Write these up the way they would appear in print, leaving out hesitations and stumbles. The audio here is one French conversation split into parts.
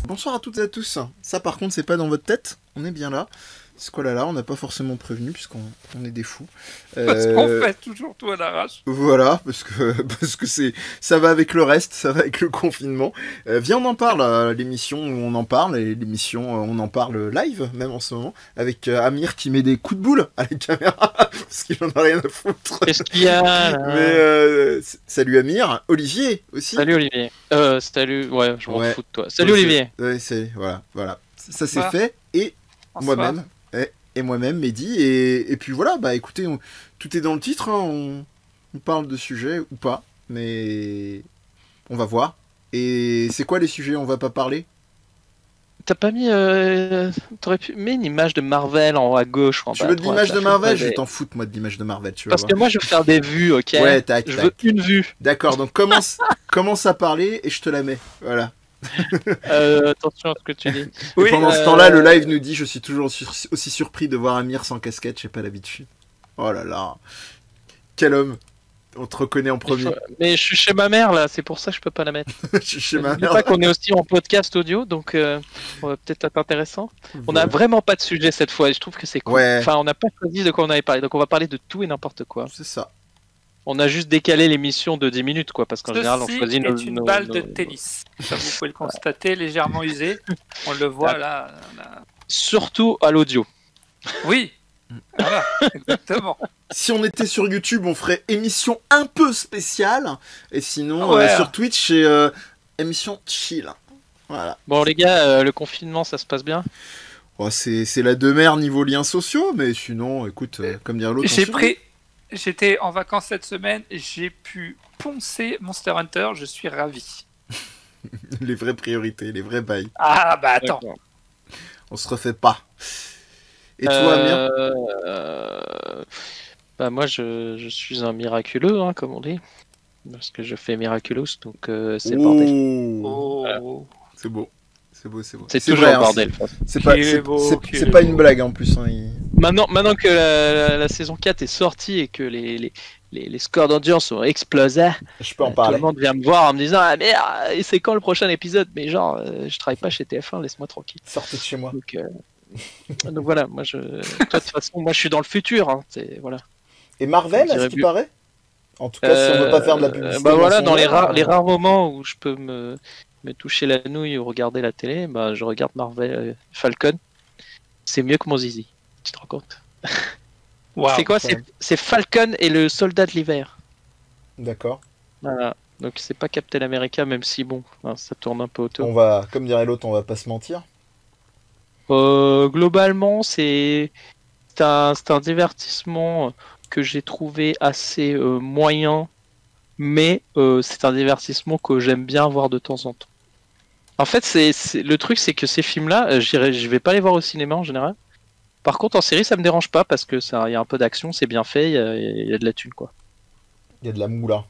Bonsoir à toutes et à tous. Ça par contre c'est pas dans votre tête, on est bien là. C'est quoi là, on n'a pas forcément prévenu puisqu'on est des fous. Parce qu'on fait toujours tout à l'arrache. Voilà, parce que ça va avec le reste, ça va avec le confinement. Viens, on en parle, l'émission où on en parle, et l'émission on en parle live, même en ce moment, avec Amir qui met des coups de boule à la caméra, parce qu'il en a rien à foutre. Qu'est-ce qu'il y a là? Mais salut Amir, Olivier aussi. Salut Olivier. Salut, ouais, je m'en fous de toi. Salut Ouais, Olivier. Ouais, voilà. Ça c'est Bonsoir. fait, et Bonsoir. moi-même. Et moi-même, Mehdi, et puis voilà, bah écoutez, tout est dans le titre, hein, on parle de sujets ou pas, mais on va voir. Et c'est quoi les sujets on va pas parler? T'as pas mis. T'aurais pu mettre une image de Marvel en haut à gauche ou en bas Tu à veux de droite, l'image là, de fais Marvel? pas Je vais des- t'en foutre, moi, de l'image de Marvel, tu vas Parce voir. que moi je veux faire des vues, ok? Ouais, tac, Je veux tac. une vue. D'accord, donc commence à parler et je te la mets, voilà. Attention à ce que tu dis. Et pendant ce temps-là, le live nous dit, je suis toujours aussi surpris de voir Amir sans casquette, j'ai pas l'habitude. Oh là là, quel homme. On te reconnaît en premier. Mais je suis chez ma mère là, c'est pour ça que je peux pas la mettre. Je suis chez ma N'oublie mère. pas qu'on est aussi en podcast audio, donc on va peut-être être intéressant. On a vraiment pas de sujet cette fois, et je trouve que c'est cool. Ouais. Enfin, on n'a pas choisi de quoi on avait parlé, donc on va parler de tout et n'importe quoi. C'est ça. On a juste décalé l'émission de 10 minutes, quoi, parce qu'en général, on Ceci choisit est une balle de tennis. Ça, vous pouvez le constater, légèrement usée. On le voit là. Surtout à l'audio. Oui, voilà, exactement. Si on était sur YouTube, on ferait émission un peu spéciale. Et sinon, Ouais. sur Twitch, c'est émission chill. Voilà. Bon, les gars, le confinement, ça se passe bien? Oh, c'est la demeure niveau liens sociaux, mais sinon, écoute, comme dirait l'autre. J'étais en vacances cette semaine, j'ai pu poncer Monster Hunter, je suis ravi. Les vraies priorités, les vrais bails. Ah bah attends. On se refait pas. Et toi, Amir? Bah moi, je suis un miraculeux, hein, comme on dit. Parce que je fais miraculous, donc c'est bordel. Oh. C'est beau. C'est beau. C'est toujours vrai, hein, bordel. c'est pas, Qu'il est beau, qu'il c'est est pas beau. une blague en plus. Hein, Maintenant que la saison 4 est sortie et que les scores d'audience ont explosé, Je peux en tout parler. le monde vient me voir en me disant ah merde, et c'est quand le prochain épisode? Mais genre, je travaille pas chez TF1, laisse-moi tranquille. Sortez de chez moi. Donc voilà, moi toi, de toute façon, moi je suis dans le futur, hein, voilà. Et Marvel, à ce qui paraît? En tout cas, si on veut pas faire de la publicité. Bah voilà, dans les rares moments où je peux me toucher la nouille ou regarder la télé, bah je regarde Marvel Falcon. C'est mieux que mon zizi. Tu te rends compte? Wow. C'est quoi? C'est Falcon et le soldat de l'hiver. D'accord. Voilà. Donc c'est pas Captain America, même si bon, hein, ça tourne un peu autour. On va, comme dirait l'autre, on va pas se mentir. Globalement, c'est un divertissement que j'ai trouvé assez moyen, mais c'est un divertissement que j'aime bien voir de temps en temps. En fait, le truc, c'est que ces films-là, je vais pas les voir au cinéma en général. Par contre, en série, ça me dérange pas parce que il y a un peu d'action, c'est bien fait, il y a de la thune, quoi. Il y a de la moula.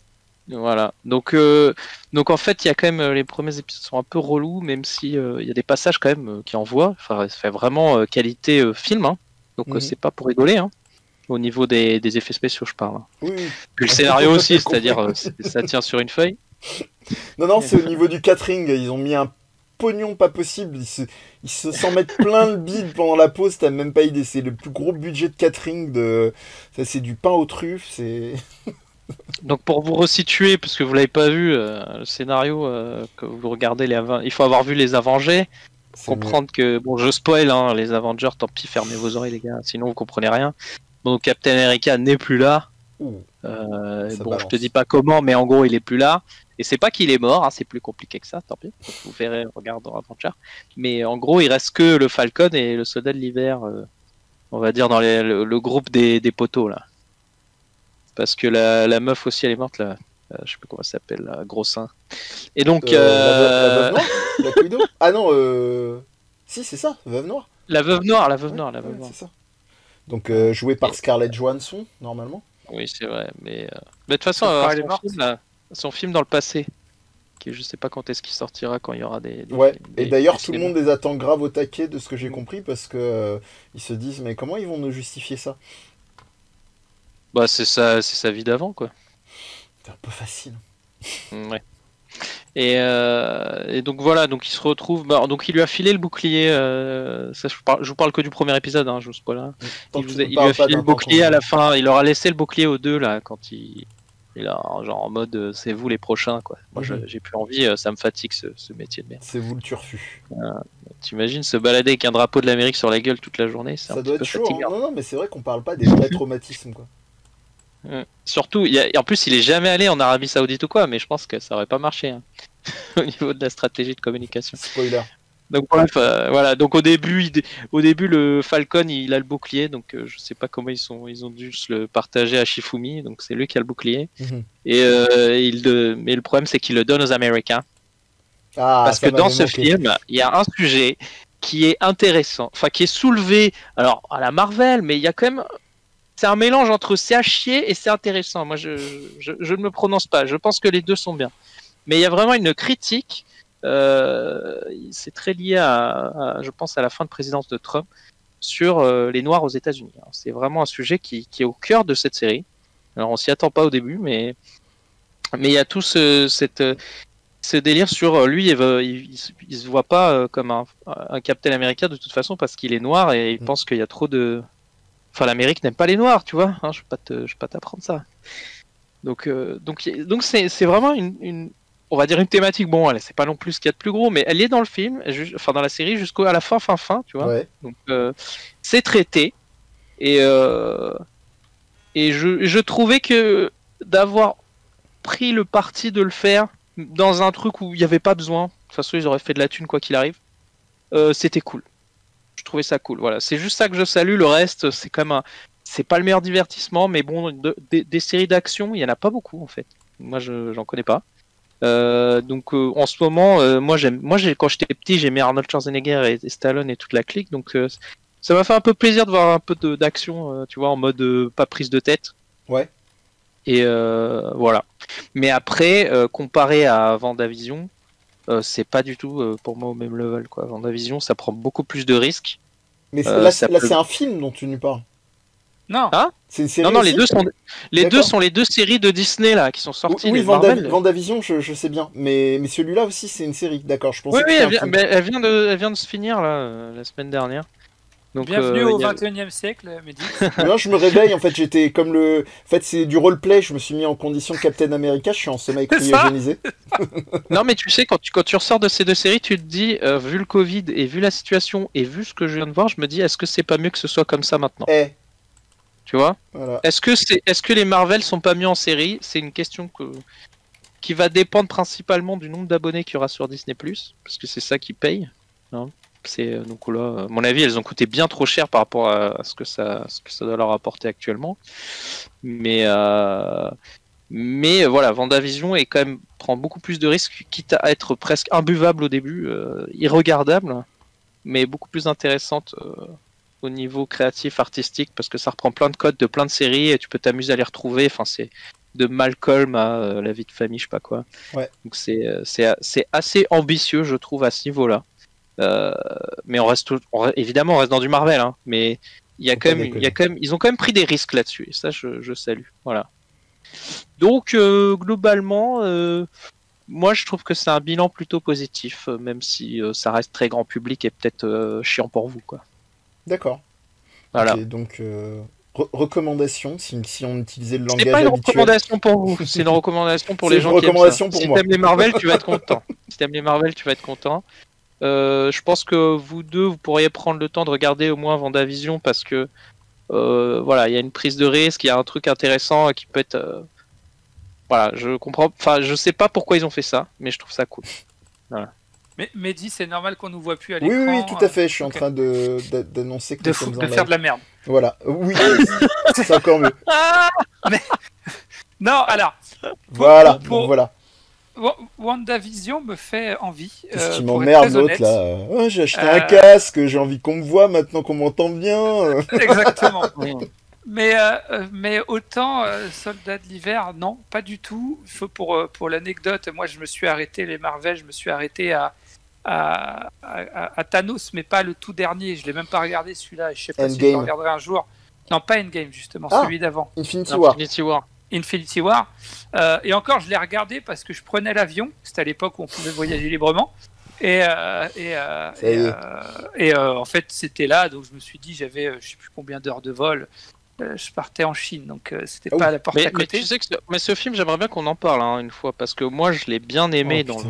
Voilà. Donc en fait, il y a quand même les premiers épisodes sont un peu relous, même si il y a des passages quand même qui envoient. Enfin, ça fait vraiment qualité film, hein. Donc c'est pas pour rigoler, hein. Au niveau des effets spéciaux, je parle. Oui. Puis le scénario aussi, c'est-à-dire ça tient sur une feuille. Non, c'est au niveau du catering. Ils ont mis un pognon pas possible. Ils se s'en mettent plein le bide pendant la pause. T'as même pas idée. C'est le plus gros budget de catering de. Ça, c'est du pain aux truffes. C'est. Donc pour vous resituer, parce que vous l'avez pas vu, le scénario que vous regardez il faut avoir vu les Avengers. Comprendre que bon, je spoil, hein, les Avengers, tant pis, fermez vos oreilles les gars, sinon vous comprenez rien. Bon, Captain America n'est plus là. Bon, je te dis pas comment, mais en gros, il est plus là. Et c'est pas qu'il est mort, hein, c'est plus compliqué que ça, tant pis. Donc, vous verrez en regardant Avengers. Mais en gros, il reste que le Falcon et le Soldat de l'hiver, on va dire dans le groupe des poteaux là. Parce que la meuf aussi, elle est morte là. Je sais plus comment elle s'appelle, là, gros sein. Et donc. La veuve noire Black Widow. Ah non, si, c'est ça, Veuve Noire. La veuve noire. C'est ça. Donc jouée par Scarlett Johansson, normalement. Oui, c'est vrai. Mais de toute façon, son film dans le passé, qui je sais pas quand est-ce qu'il sortira, quand il y aura des et d'ailleurs, tout le monde les attend grave au taquet de ce que j'ai compris, parce que ils se disent, mais comment ils vont nous justifier ça? Bah, c'est sa vie d'avant, quoi. C'est un peu facile. Ouais. Et donc voilà, donc il se retrouve. Donc il lui a filé le bouclier. Ça, je vous parle que du premier épisode, hein, je vous spoil. Hein. Tant Il, que vous tu a, me il lui parles a pas filé d'un le bouclier tampon. à la fin. Il leur a laissé le bouclier aux deux là quand il a genre en mode c'est vous les prochains quoi. Moi j'ai plus envie, ça me fatigue ce métier de merde. C'est vous le turfu. T'imagines se balader avec un drapeau de l'Amérique sur la gueule toute la journée, c'est un Ça petit doit peu être chaud. fatigant. Non, mais c'est vrai qu'on parle pas des vrais traumatismes, quoi. Surtout, en plus, il est jamais allé en Arabie Saoudite ou quoi, mais je pense que ça aurait pas marché hein, au niveau de la stratégie de communication. Spoiler. Donc bref, voilà. Donc au début, le Falcon, il a le bouclier, donc je sais pas comment ils ont dû se le partager à Shifumi, donc c'est lui qui a le bouclier. Mais le problème, c'est qu'il le donne aux Américains. Parce que dans ce film, il y a un sujet qui est intéressant, enfin qui est soulevé, alors à la Marvel, mais il y a quand même. C'est un mélange entre c'est à chier et c'est intéressant. Moi, je ne me prononce pas. Je pense que les deux sont bien. Mais il y a vraiment une critique. C'est très lié je pense, à la fin de présidence de Trump sur les Noirs aux États-Unis. C'est vraiment un sujet qui est au cœur de cette série. Alors, on s'y attend pas au début, mais il y a tout ce délire sur lui. Il se voit pas comme un Captain America de toute façon parce qu'il est noir et il pense qu'il y a trop de. Enfin, l'Amérique n'aime pas les Noirs, tu vois. Hein, je vais pas t'apprendre ça. Donc c'est vraiment on va dire une thématique. Bon, c'est pas non plus ce qu'il y a de plus gros, mais elle est dans le film, enfin dans la série jusqu'à la fin, tu vois. Ouais. Donc c'est traité et je trouvais que d'avoir pris le parti de le faire dans un truc où il n'y avait pas besoin. De toute façon, ils auraient fait de la thune quoi qu'il arrive. C'était cool. Je trouvais ça cool. Voilà, c'est juste ça que je salue. Le reste, c'est quand même c'est pas le meilleur divertissement, mais bon, des séries d'action, il y en a pas beaucoup en fait. Moi, j'en connais pas. Donc en ce moment, quand j'étais petit, j'aimais Arnold Schwarzenegger et Stallone et toute la clique. Donc ça m'a fait un peu plaisir de voir un peu d'action, tu vois, en mode pas prise de tête. Ouais. Et voilà. Mais après, comparé à WandaVision, c'est pas du tout pour moi au même level quoi. WandaVision, ça prend beaucoup plus de risques. Mais là, c'est un film dont tu nous parles. Non. Hein? C'est une série. Non, aussi les deux sont les deux séries de Disney là qui sont sorties. Oui, Marvel. WandaVision, je sais bien. Mais celui-là aussi, c'est une série. D'accord, je pensais Oui, que c'était un film. elle vient de se finir là la semaine dernière. Donc, bienvenue au 21e siècle, Mehdi. Non, je me réveille, en fait, j'étais comme le. En fait, c'est du roleplay, je me suis mis en condition Captain America, je suis en sommeil cryogénisé. Non, mais tu sais, quand tu ressors de ces deux séries, tu te dis, vu le Covid et vu la situation et vu ce que je viens de voir, je me dis, est-ce que c'est pas mieux que ce soit comme ça maintenant? Tu vois? Voilà. Est-ce que les Marvel sont pas mieux en série? C'est une question qui va dépendre principalement du nombre d'abonnés qu'il y aura sur Disney+, parce que c'est ça qui paye. Hein. Donc là, à mon avis, elles ont coûté bien trop cher par rapport à ce que ça doit leur apporter actuellement. Mais voilà, WandaVision est quand même prend beaucoup plus de risques, quitte à être presque imbuvable au début, irregardable, mais beaucoup plus intéressante au niveau créatif, artistique, parce que ça reprend plein de codes de plein de séries et tu peux t'amuser à les retrouver. Enfin, c'est de Malcolm à La vie de famille, je sais pas quoi. Ouais. Donc c'est assez ambitieux, je trouve, à ce niveau-là. Mais évidemment, on reste dans du Marvel, hein, mais ils ont quand même pris des risques là-dessus, et ça, je salue. Voilà. Donc, globalement, moi, je trouve que c'est un bilan plutôt positif, même si ça reste très grand public et peut-être chiant pour vous, quoi. D'accord. Voilà. Okay, donc, recommandation, si on utilisait le langage habituel. C'est pas une habituel. recommandation pour vous, c'est une recommandation pour les gens qui aiment ça. Si t'aimes les Marvel, tu vas être content. Si t'aimes les Marvel, tu vas être content. Je pense que vous deux, vous pourriez prendre le temps de regarder au moins WandaVision parce que voilà, il y a une prise de risque, il y a un truc intéressant qui peut être. Voilà, je comprends. Enfin, je sais pas pourquoi ils ont fait ça, mais je trouve ça cool. Voilà. Mais Mehdi, c'est normal qu'on nous voit plus à l'écran. Oui, tout à fait. Je suis en train d'annoncer que de faire de la merde. Voilà. Oui, c'est encore mieux. Mais... Non, alors. Voilà. WandaVision me fait envie. Qu'est-ce qui m'emmerde l'autre là? Oh, j'ai acheté un casque, j'ai envie qu'on me voit maintenant qu'on m'entend bien. Exactement. Mais autant Soldat de l'hiver, non, pas du tout. Pour l'anecdote, moi je me suis arrêté, les Marvel, je me suis arrêté à Thanos, mais pas le tout dernier. Je l'ai même pas regardé celui-là. Je sais pas si je le regarderai un jour. Non, pas Endgame justement, celui d'avant. Infinity War. Infinity War. Et encore, je l'ai regardé parce que je prenais l'avion. C'était à l'époque où on pouvait voyager librement. Et en fait, c'était là, donc je me suis dit, j'avais je sais plus combien d'heures de vol. Je partais en Chine, donc c'était pas à la porte à côté. Mais tu sais que ce film, j'aimerais bien qu'on en parle une fois, parce que moi, je l'ai bien aimé dans le.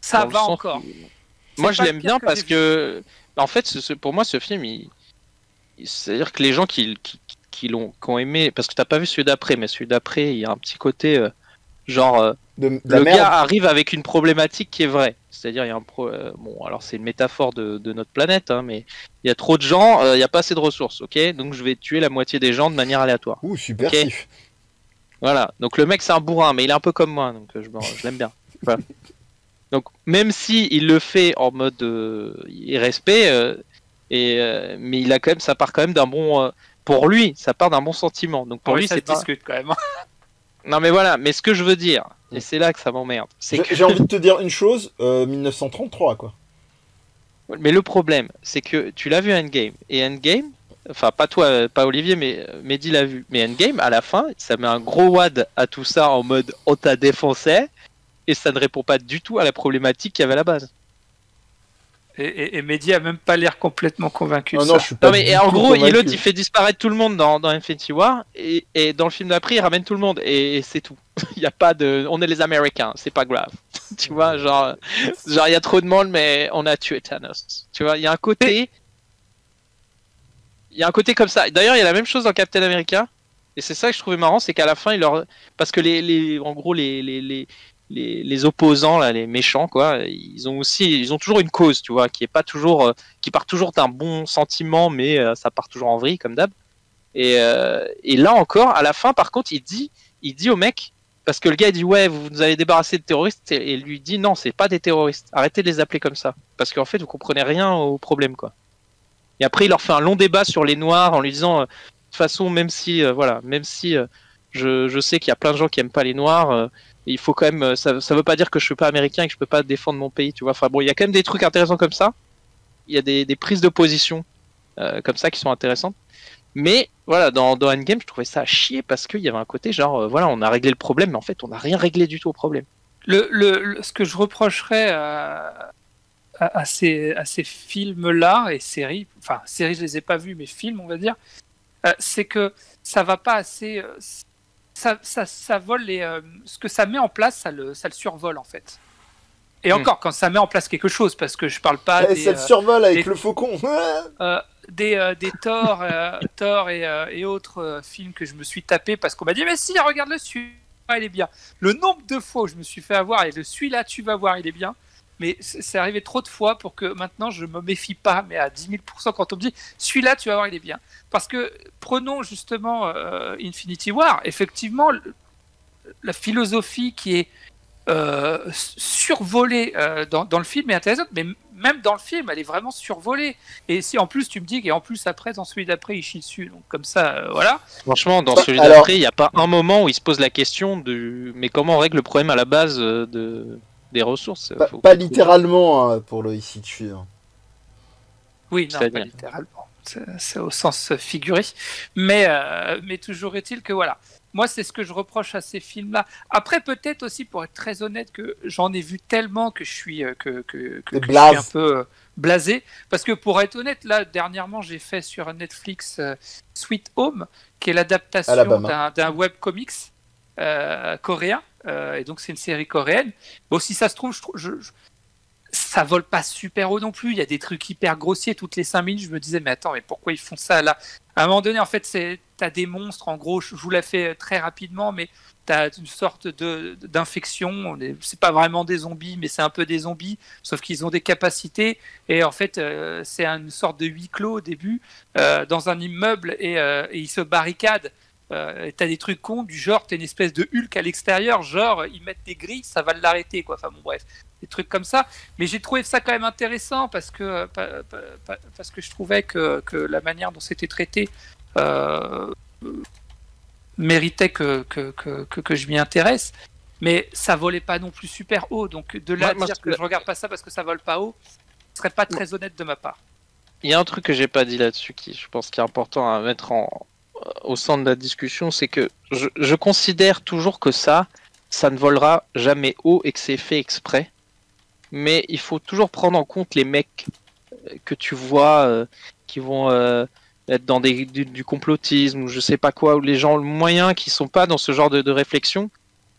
Ça dans va le sens encore. où... Moi, je l'aime bien parce que, en fait, pour moi, ce film, c'est-à-dire que les gens qui ont aimé, parce que t'as pas vu celui d'après, mais celui d'après, il y a un petit côté genre. Le gars arrive avec une problématique qui est vraie. C'est-à-dire, il y a bon, alors c'est une métaphore de notre planète, hein, mais il y a trop de gens, il n'y a pas assez de ressources, ok? Donc je vais tuer la moitié des gens de manière aléatoire. Ouh, subversif. Okay, voilà, donc le mec c'est un bourrin, mais il est un peu comme moi, donc je l'aime bien. Voilà. Donc même si il le fait en mode irrespect, mais il a quand même, ça part quand même d'un bon... pour lui, ça part d'un bon sentiment. Donc pour lui, ça c'est pas... discute quand même. Non mais voilà, mais ce que je veux dire, et c'est là que ça m'emmerde, c'est que... J'ai envie de te dire une chose, 1933 quoi. Mais le problème, c'est que tu l'as vu Endgame, et Endgame, enfin pas toi, pas Olivier, mais Mehdi l'a vu, mais Endgame, à la fin, ça met un gros wad à tout ça en mode on t'a défoncé, et ça ne répond pas du tout à la problématique qu'il y avait à la base. Et Mehdi a même pas l'air complètement convaincu de ça. Non, je suis pas mais en gros, il fait disparaître tout le monde dans Infinity War, et dans le film d'après, il ramène tout le monde, et c'est tout. Il y a pas de... On est les Américains, c'est pas grave. Tu vois, genre il y a trop de monde, mais on a tué Thanos. Tu vois, il y a un côté... Il y a un côté comme ça. D'ailleurs, il y a la même chose dans Captain America, et c'est ça que je trouvais marrant, c'est qu'à la fin, parce que en gros, les opposants là, les méchants quoi, ils ont toujours une cause, tu vois, qui part toujours d'un bon sentiment, mais ça part toujours en vrille comme d'hab. Et là encore, à la fin, par contre, il dit au mec, parce que le gars dit ouais, vous nous avez débarrassé de terroristes, et lui dit non, c'est pas des terroristes, arrêtez de les appeler comme ça, parce qu'en fait, vous comprenez rien au problème quoi. Et après, il leur fait un long débat sur les noirs en lui disant de toute façon, même si je sais qu'il y a plein de gens qui aiment pas les noirs. Il faut quand même, ça veut pas dire que je suis pas américain et que je peux pas défendre mon pays, tu vois. Enfin bon, il y a quand même des trucs intéressants comme ça. Il y a des prises de position comme ça qui sont intéressantes. Mais voilà, dans Endgame, je trouvais ça à chier parce qu'il y avait un côté genre, voilà, on a réglé le problème, mais en fait, on n'a rien réglé du tout au problème. Ce que je reprocherais à ces films-là et séries, enfin, séries, je les ai pas vus, mais films, on va dire, c'est que ça va pas assez. Ça vole ce que ça met en place, ça le survole en fait. Et encore, quand ça met en place quelque chose, parce que je parle pas ça le survole avec le faucon. des Thor et autres films que je me suis tapé parce qu'on m'a dit mais si, regarde le celui-là, il est bien. Le nombre de fois où je me suis fait avoir et celui-là, tu vas voir, il est bien. Mais c'est arrivé trop de fois pour que maintenant je me méfie pas, mais à 10 000% quand on me dit celui-là, tu vas voir, il est bien. Parce que prenons justement Infinity War, effectivement, la philosophie qui est survolée dans le film est intéressante, mais même dans le film, elle est vraiment survolée. Et si en plus tu me dis qu'en plus après, dans celui d'après, il chie dessus, donc comme ça, voilà. Franchement, dans celui d'après, il n'y a pas un moment où il se pose la question de mais comment on règle le problème à la base des ressources. Pas littéralement hein, pour le ici dessus. Hein. Oui, non, pas littéralement. C'est au sens figuré. Mais toujours est-il que voilà. Moi, c'est ce que je reproche à ces films-là. Après, peut-être aussi, pour être très honnête, que j'en ai vu tellement que je suis, que je suis un peu blasé. Parce que pour être honnête, là, dernièrement, j'ai fait sur Netflix Sweet Home, qui est l'adaptation d'un webcomics coréen. Et donc, c'est une série coréenne. Bon, si ça se trouve, ça vole pas super haut non plus. Il y a des trucs hyper grossiers toutes les 5 minutes. Je me disais, mais attends, mais pourquoi ils font ça là? À un moment donné, en fait, t'as des monstres. En gros, je vous la fais très rapidement, mais t'as une sorte d'infection. C'est pas vraiment des zombies, mais c'est un peu des zombies, sauf qu'ils ont des capacités. Et en fait, c'est une sorte de huis clos au début, dans un immeuble, et ils se barricadent. T'as des trucs cons du genre, t'as une espèce de Hulk à l'extérieur, genre ils mettent des grilles, ça va l'arrêter quoi. Enfin bon bref, des trucs comme ça. Mais j'ai trouvé ça quand même intéressant parce que je trouvais que la manière dont c'était traité méritait que je m'y intéresse. Mais ça volait pas non plus super haut, donc de là dire que je regarde pas ça parce que ça vole pas haut, ce serait pas très honnête de ma part. Il y a un truc que j'ai pas dit là-dessus qui je pense qui est important à mettre au centre de la discussion, c'est que je considère toujours que ça ne volera jamais haut et que c'est fait exprès. Mais il faut toujours prendre en compte les mecs que tu vois qui vont être dans du complotisme ou je sais pas quoi, ou les gens moyens qui sont pas dans ce genre de réflexion.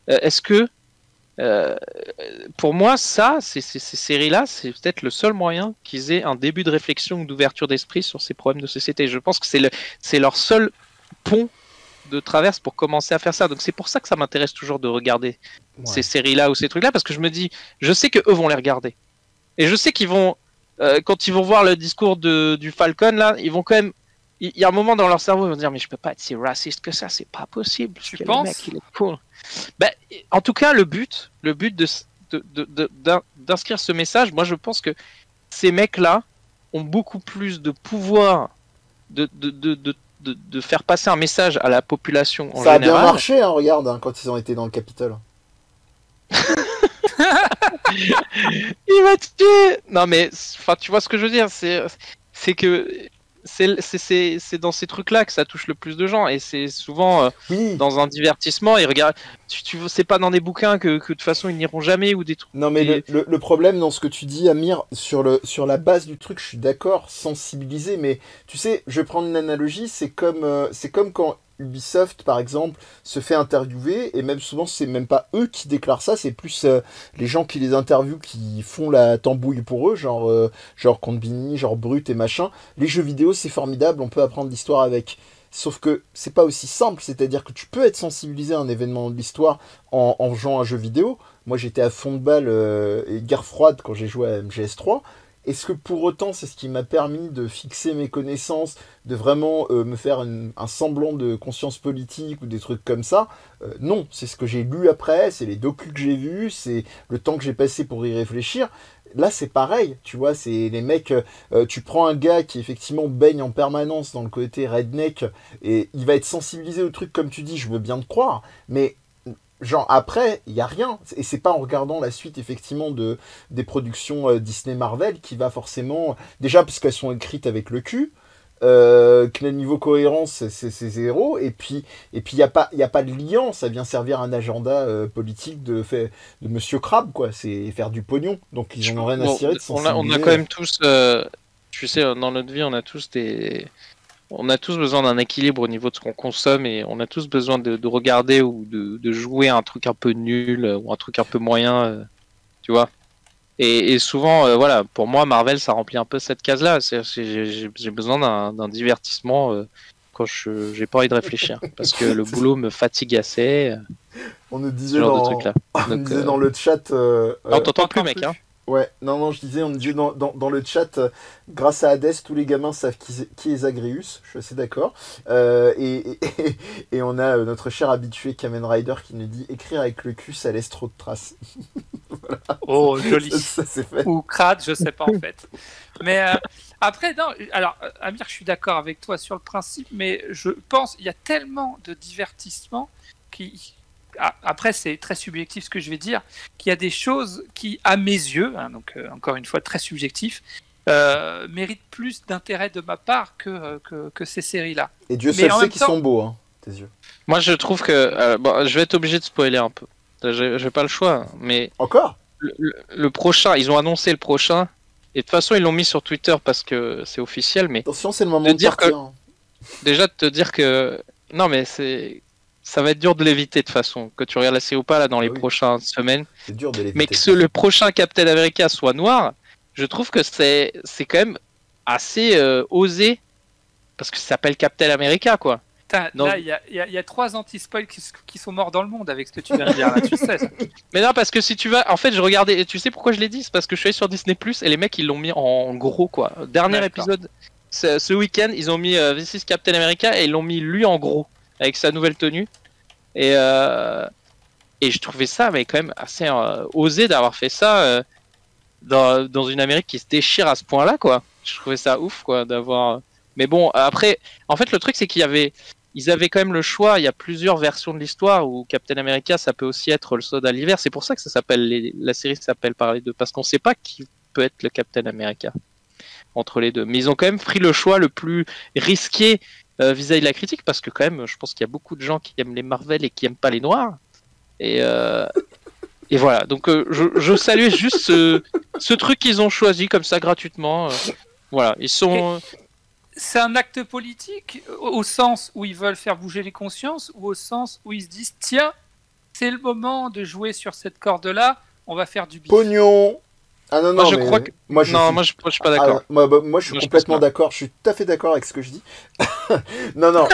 Est-ce que pour moi, ces séries-là, c'est peut-être le seul moyen qu'ils aient un début de réflexion ou d'ouverture d'esprit sur ces problèmes de société. Je pense que c'est leur seul pont de traverse pour commencer à faire ça. Donc c'est pour ça que ça m'intéresse toujours de regarder ces séries-là ou ces trucs-là, parce que je me dis, je sais que eux vont les regarder. Et je sais qu'ils vont, quand ils vont voir le discours du Falcon, là, ils vont quand même... Il y a un moment dans leur cerveau, ils vont dire, mais je peux pas être si raciste que ça, c'est pas possible. Tu penses? Le mec, il est cool. Ben, en tout cas, le but d'inscrire ce message, moi je pense que ces mecs-là ont beaucoup plus de pouvoir de faire passer un message à la population en général. Ça a bien marché, hein, regarde, hein, quand ils ont été dans le Capitole. Il m'a tué. Non mais, enfin, tu vois ce que je veux dire, c'est que c'est dans ces trucs-là que ça touche le plus de gens, et c'est souvent dans un divertissement. Et regarde, c'est pas dans des bouquins que de toute façon ils n'iront jamais ou des trucs. Non mais le problème dans ce que tu dis, Amir, sur la base du truc, je suis d'accord, sensibiliser, mais tu sais, je vais prendre une analogie, c'est comme quand Ubisoft, par exemple, se fait interviewer, et même souvent, c'est même pas eux qui déclarent ça, c'est plus les gens qui les interviewent qui font la tambouille pour eux, genre Combini, genre Brut et machin. Les jeux vidéo, c'est formidable, on peut apprendre l'histoire avec. Sauf que c'est pas aussi simple, c'est-à-dire que tu peux être sensibilisé à un événement de l'histoire en jouant à un jeu vidéo. Moi, j'étais à fond de balle et guerre froide quand j'ai joué à MGS3. Est-ce que pour autant, c'est ce qui m'a permis de fixer mes connaissances, de vraiment me faire un semblant de conscience politique ou des trucs comme ça? Non, c'est ce que j'ai lu après, c'est les docus que j'ai vus, c'est le temps que j'ai passé pour y réfléchir. Là, c'est pareil, tu vois, c'est les mecs... tu prends un gars qui, effectivement, baigne en permanence dans le côté redneck, et il va être sensibilisé au truc, comme tu dis, je veux bien te croire, mais... Genre après, il n'y a rien. Et c'est pas en regardant la suite effectivement des productions Disney Marvel qui va forcément... Déjà parce qu'elles sont écrites avec le cul, que le niveau cohérence c'est zéro, et puis il n'y a pas de lien, ça vient servir un agenda politique de Monsieur Crabbe, quoi. C'est faire du pognon. Donc ils en ont rien à cirer de sensibiliser. On a quand même tous... tu sais, dans notre vie, on a tous besoin d'un équilibre au niveau de ce qu'on consomme, et on a tous besoin de regarder ou de jouer à un truc un peu nul ou un truc un peu moyen, tu vois. Et souvent, voilà, pour moi, Marvel, ça remplit un peu cette case-là. J'ai besoin d'un divertissement quand j'ai pas envie de réfléchir, parce que le boulot me fatigue assez. On nous disait, dans le chat... on t'entend plus, mec, hein. Ouais, non, je disais, on me dit dans le chat, grâce à Hades, tous les gamins savent qui est Zagreus, je suis assez d'accord. Et on a notre cher habitué Kamen Rider qui nous dit écrire avec le cul, ça laisse trop de traces. Voilà. Oh, joli. Ça c'est fait. Ou crade, je sais pas en fait. Mais après, non, alors Amir, je suis d'accord avec toi sur le principe, mais je pense il y a tellement de divertissement qui. Après, c'est très subjectif ce que je vais dire, qu'il y a des choses qui, à mes yeux, hein, donc encore une fois très subjectif, méritent plus d'intérêt de ma part que ces séries-là. Et Dieu seul sait qu'ils sont beaux, hein, tes yeux. Moi, je trouve que bon, je vais être obligé de spoiler un peu. J'ai pas le choix, mais encore le prochain, ils ont annoncé le prochain, et de toute façon, ils l'ont mis sur Twitter parce que c'est officiel. Mais attention, c'est le moment de dire partir. Déjà de te dire que non, mais ça va être dur de l'éviter de toute façon, que tu regardes la série ou pas là dans les prochaines semaines. C'est dur de l'éviter. Mais que le prochain Captain America soit noir, je trouve que c'est quand même assez osé, parce que ça s'appelle Captain America, quoi. Là, il y a 3 anti-spoils qui sont morts dans le monde avec ce que tu viens de dire là, tu sais. Ça. Mais non, parce que si tu vas, en fait, je regardais, et tu sais pourquoi je l'ai dit, c'est parce que je suis allé sur Disney+, et les mecs ils l'ont mis en gros, quoi. Dernier épisode, ce week-end, ils ont mis This is Captain America, et ils l'ont mis lui en gros, avec sa nouvelle tenue. Et je trouvais ça mais quand même assez osé d'avoir fait ça dans une Amérique qui se déchire à ce point-là, quoi. Je trouvais ça ouf, quoi, d'avoir. Mais bon, après, en fait, le truc c'est qu'ils avaient quand même le choix. Il y a plusieurs versions de l'histoire où Captain America, ça peut aussi être le soldat d'hiver. C'est pour ça que ça s'appelle la série s'appelle par les deux, parce qu'on sait pas qui peut être le Captain America. entre les deux. Mais ils ont quand même pris le choix le plus risqué vis-à-vis de la critique, parce que quand même, je pense qu'il y a beaucoup de gens qui aiment les Marvel et qui aiment pas les Noirs. Et voilà, donc je salue juste ce truc qu'ils ont choisi comme ça gratuitement. Voilà, ils sont. C'est un acte politique au sens où ils veulent faire bouger les consciences ou au sens où ils se disent tiens, c'est le moment de jouer sur cette corde-là, on va faire du bif. Pognon. Ah non, non, moi, je mais crois que... moi, je suis pas d'accord. Moi, je suis complètement d'accord. Je suis tout à fait d'accord avec ce que je dis. Non, non,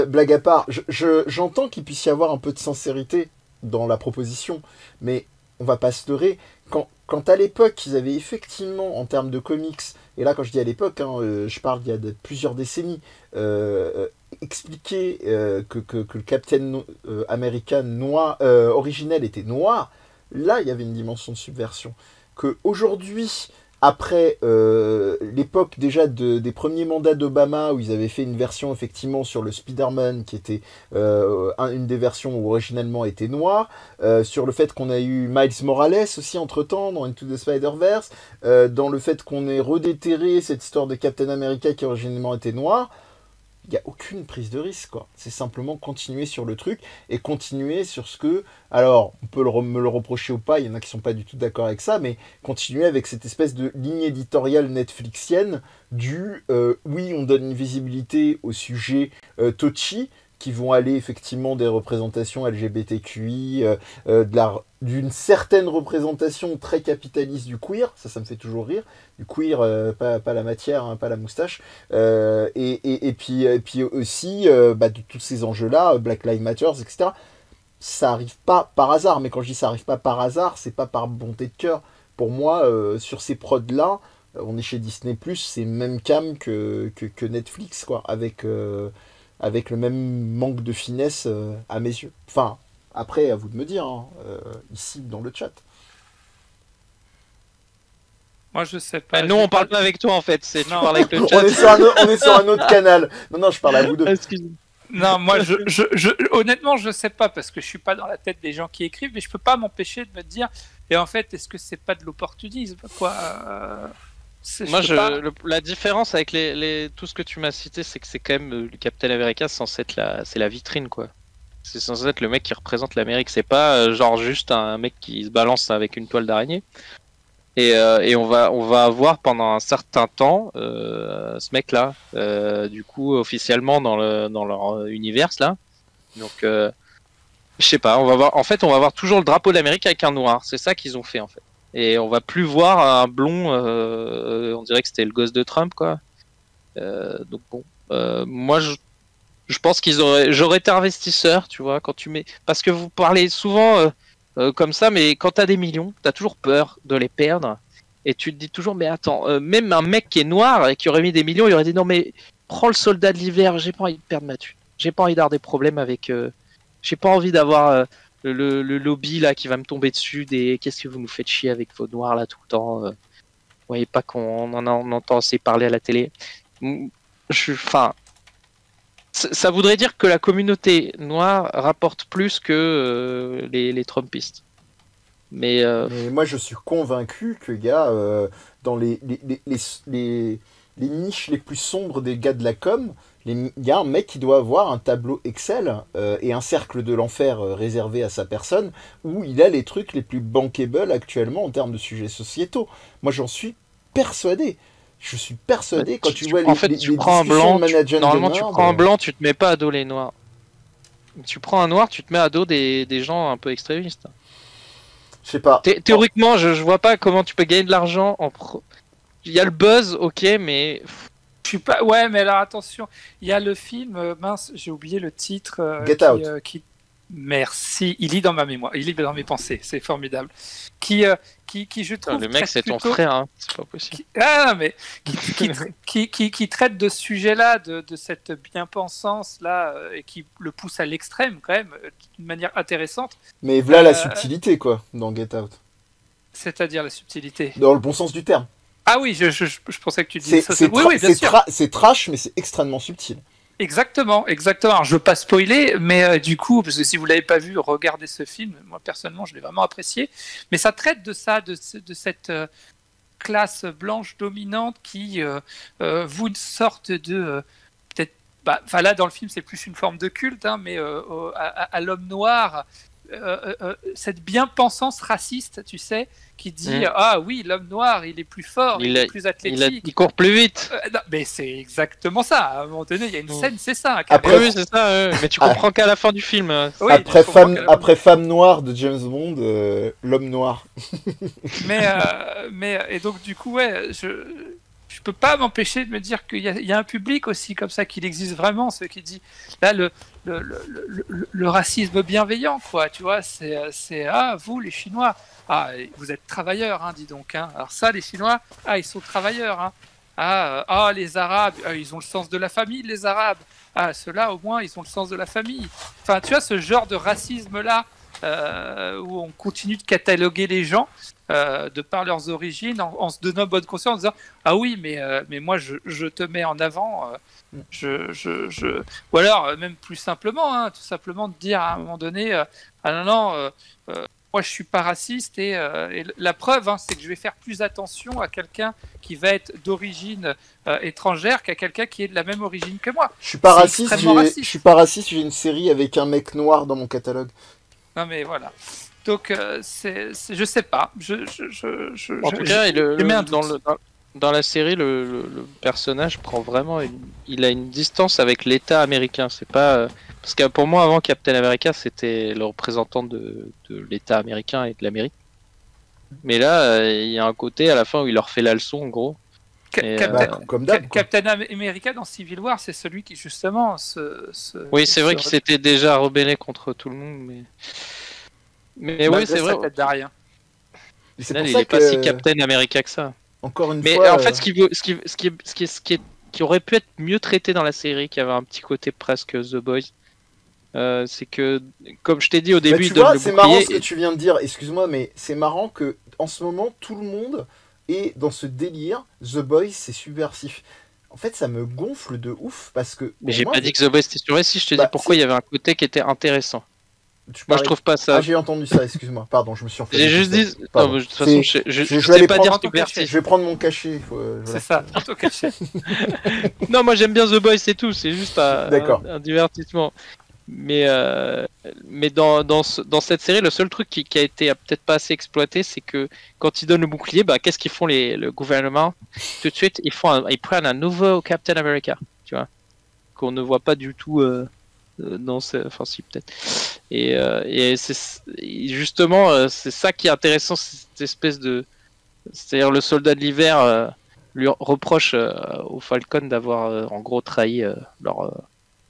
blague à part, j'entends qu'il puisse y avoir un peu de sincérité dans la proposition, mais on va pas se leurrer. Quand à l'époque, ils avaient effectivement, en termes de comics, et là, quand je dis à l'époque, je parle d'il y a plusieurs décennies, expliqué que le Captain America noir, originel était noir, là, il y avait une dimension de subversion. Qu'aujourd'hui, après l'époque déjà des premiers mandats d'Obama, où ils avaient fait une version effectivement sur le Spider-Man, qui était une des versions où originellement était noire, sur le fait qu'on a eu Miles Morales aussi entre-temps, dans Into the Spider-Verse, dans le fait qu'on ait redéterré cette histoire de Captain America qui originellement était noir, il n'y a aucune prise de risque, quoi. C'est simplement continuer sur le truc et continuer sur ce que... Alors, on peut me le reprocher ou pas, il y en a qui sont pas du tout d'accord avec ça, mais continuer avec cette espèce de ligne éditoriale netflixienne du oui, on donne une visibilité au sujet touchy, qui vont aller effectivement des représentations LGBTQI, d'une certaine représentation très capitaliste du queer, ça me fait toujours rire, du queer, pas la matière, hein, pas la moustache, et puis aussi de tous ces enjeux-là, Black Lives Matter, etc. Ça arrive pas par hasard, mais quand je dis ça arrive pas par hasard, c'est pas par bonté de cœur. Pour moi, sur ces prods-là, on est chez Disney+, c'est même cam que Netflix, quoi, avec le même manque de finesse à mes yeux. Enfin, après, à vous de me dire, hein, ici dans le chat. Moi, je sais pas. Nous, on parle pas avec toi, en fait. Tu parles avec le chat. on est sur un autre canal. Non, je parle à vous deux. Excusez-moi. Non, moi, honnêtement, je sais pas, parce que je suis pas dans la tête des gens qui écrivent, mais je peux pas m'empêcher de me dire, et en fait, est-ce que c'est pas de l'opportunisme, quoi Moi, la différence avec tout ce que tu m'as cité, c'est que c'est quand même le Captain America, censé être c'est la vitrine, quoi. C'est censé être le mec qui représente l'Amérique. C'est pas genre juste un mec qui se balance avec une toile d'araignée. Et on va avoir pendant un certain temps ce mec-là, du coup officiellement dans leur univers là. Donc je sais pas, on va voir. En fait, on va voir toujours le drapeau de l'Amérique avec un noir. C'est ça qu'ils ont fait en fait. Et on va plus voir un blond. On dirait que c'était le gosse de Trump quoi. Donc bon, moi je pense j'aurais été investisseur, tu vois, quand tu mets, parce que vous parlez souvent. Comme ça, mais quand t'as des millions, t'as toujours peur de les perdre. Et tu te dis toujours, mais attends, même un mec qui est noir et qui aurait mis des millions, il aurait dit non, mais prends le soldat de l'hiver, j'ai pas envie de perdre ma thune. J'ai pas envie d'avoir des problèmes avec. J'ai pas envie d'avoir le lobby là qui va me tomber dessus. Qu'est-ce que vous nous faites chier avec vos noirs là tout le temps Vous voyez pas qu'on on entend assez parler à la télé. Enfin. Ça voudrait dire que la communauté noire rapporte plus que les Trumpistes. Mais moi, je suis convaincu que, gars, dans les niches les plus sombres des gars de la com, il y a un mec qui doit avoir un tableau Excel et un cercle de l'enfer réservé à sa personne, où il a les trucs les plus bankable actuellement en termes de sujets sociétaux. Moi, j'en suis persuadé. Je suis persuadé, quand tu vois les prends un blanc, normalement tu prends un blanc, tu te mets pas à dos les noirs. Tu prends un noir, tu te mets à dos des gens un peu extrémistes. Je sais pas. Théoriquement, je vois pas comment tu peux gagner de l'argent Il y a le buzz, ok, mais... Je suis pas... Ouais, mais alors attention, il y a le film, mince, j'ai oublié le titre. Get Out. Merci, il lit dans ma mémoire, il lit dans mes pensées, c'est formidable. Qui je trouve. Le mec, c'est ton frère, hein. C'est pas possible. Qui traite de ce sujet-là, de cette bien-pensance-là, et qui le pousse à l'extrême, quand même, d'une manière intéressante. Mais voilà la subtilité, quoi, dans Get Out. C'est-à-dire la subtilité. Dans le bon sens du terme. Ah oui, je pensais que tu disais ça. Oui, bien sûr. C'est trash, mais c'est extrêmement subtil. Exactement. Alors, je veux pas spoiler, mais du coup, parce que si vous l'avez pas vu, regardez ce film. Moi, personnellement, je l'ai vraiment apprécié. Mais ça traite de ça, de cette classe blanche dominante qui voue une sorte de peut-être, enfin là dans le film c'est plus une forme de culte, hein, mais à l'homme noir. Cette bien-pensance raciste, tu sais, qui dit ah oui, l'homme noir, il est plus fort, il est plus athlétique, il court plus vite. Non, mais c'est exactement ça. À un moment donné, il y a une scène, c'est ça. Après, oui, c'est ça. Mais tu comprends qu'à la fin du film. Oui, après femme noire de James Bond, l'homme noir. mais et donc du coup, ouais, je peux pas m'empêcher de me dire qu'il y a un public aussi comme ça, qu'il existe vraiment, ce qui dit là le racisme bienveillant, quoi, tu vois, c'est ah, vous les Chinois, ah, vous êtes travailleurs, hein, dis donc, hein. Alors ça, les Chinois, ah, ils sont travailleurs, hein. Ah, les Arabes, ils ont le sens de la famille, les Arabes, ah, ceux-là, au moins, ils ont le sens de la famille. Enfin, tu vois, ce genre de racisme-là, où on continue de cataloguer les gens de par leurs origines, en se donnant bonne conscience, en disant ah oui, mais moi je te mets en avant, ou alors même plus simplement, hein, tout simplement de dire à un moment donné ah non, moi je suis pas raciste et la preuve, hein, c'est que je vais faire plus attention à quelqu'un qui va être d'origine étrangère qu'à quelqu'un qui est de la même origine que moi. Je suis pas raciste, j'ai une série avec un mec noir dans mon catalogue. Non mais voilà. Donc je sais pas. En tout cas, dans la série, le personnage prend vraiment il a une distance avec l'État américain. C'est pas parce que pour moi avant Captain America c'était le représentant de l'État américain et de l'Amérique. Mais là il y a un côté à la fin où il leur fait la leçon en gros. Captain America dans Civil War, c'est celui qui justement oui, c'est vrai qu'il s'était déjà rebellé contre tout le monde, mais oui, c'est vrai. Rien. Il n'est pas si Captain America que ça. Encore une fois. Mais en fait, ce qui aurait pu être mieux traité dans la série, qui avait un petit côté presque The Boys, c'est que, comme je t'ai dit au début, tu vois, c'est marrant ce que tu viens de dire. Excuse-moi, mais c'est marrant que en ce moment, tout le monde est dans ce délire. The Boys, c'est subversif. En fait, ça me gonfle de ouf parce que. Mais j'ai pas dit que The Boys c'était subversif. Je te dis pourquoi il y avait un côté qui était intéressant. Moi je trouve pas ça. Ah, j'ai entendu ça, excuse-moi. Pardon, je me suis enflammé. J'ai juste dit. Non, de toute façon, je sais pas dire subversif. Je vais prendre mon cachet. Voilà. C'est ça, prends ton cachet. Non, moi j'aime bien The Boys, c'est tout. C'est juste un divertissement. Mais dans cette série, le seul truc qui a été peut-être pas assez exploité, c'est que quand ils donnent le bouclier, qu'est-ce qu'ils font le gouvernement? Tout de suite, ils prennent un nouveau Captain America, tu vois, qu'on ne voit pas du tout enfin si peut-être. Et justement, c'est ça qui est intéressant, cette espèce de, c'est-à-dire le soldat de l'hiver lui reproche au Falcon d'avoir en gros trahi leur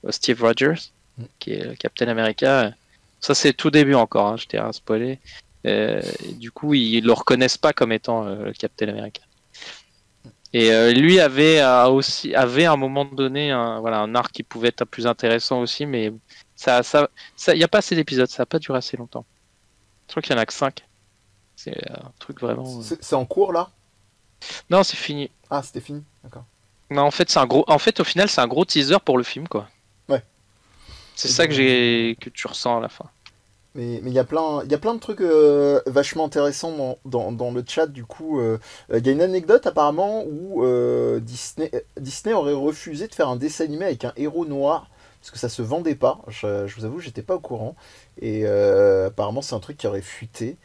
Steve Rogers, qui est Captain America. Ça c'est tout début encore, hein, je t'ai rien spoilé. Et du coup, ils le reconnaissent pas comme étant le Captain America. Et lui avait à un moment donné un arc qui pouvait être plus intéressant aussi, mais ça y a pas assez d'épisodes, ça a pas duré assez longtemps. Je crois qu'il y en a que 5. C'est un truc vraiment. C'est en cours là? Non, c'est fini. Ah, c'était fini, d'accord. Non, en fait, au final, c'est un gros teaser pour le film, quoi. Ouais. C'est ça que tu ressens à la fin. Mais il y a plein de trucs vachement intéressants dans le chat. Du coup, il y a une anecdote apparemment où Disney aurait refusé de faire un dessin animé avec un héros noir parce que ça se vendait pas. Je vous avoue, j'étais pas au courant. Et apparemment, c'est un truc qui aurait fuité.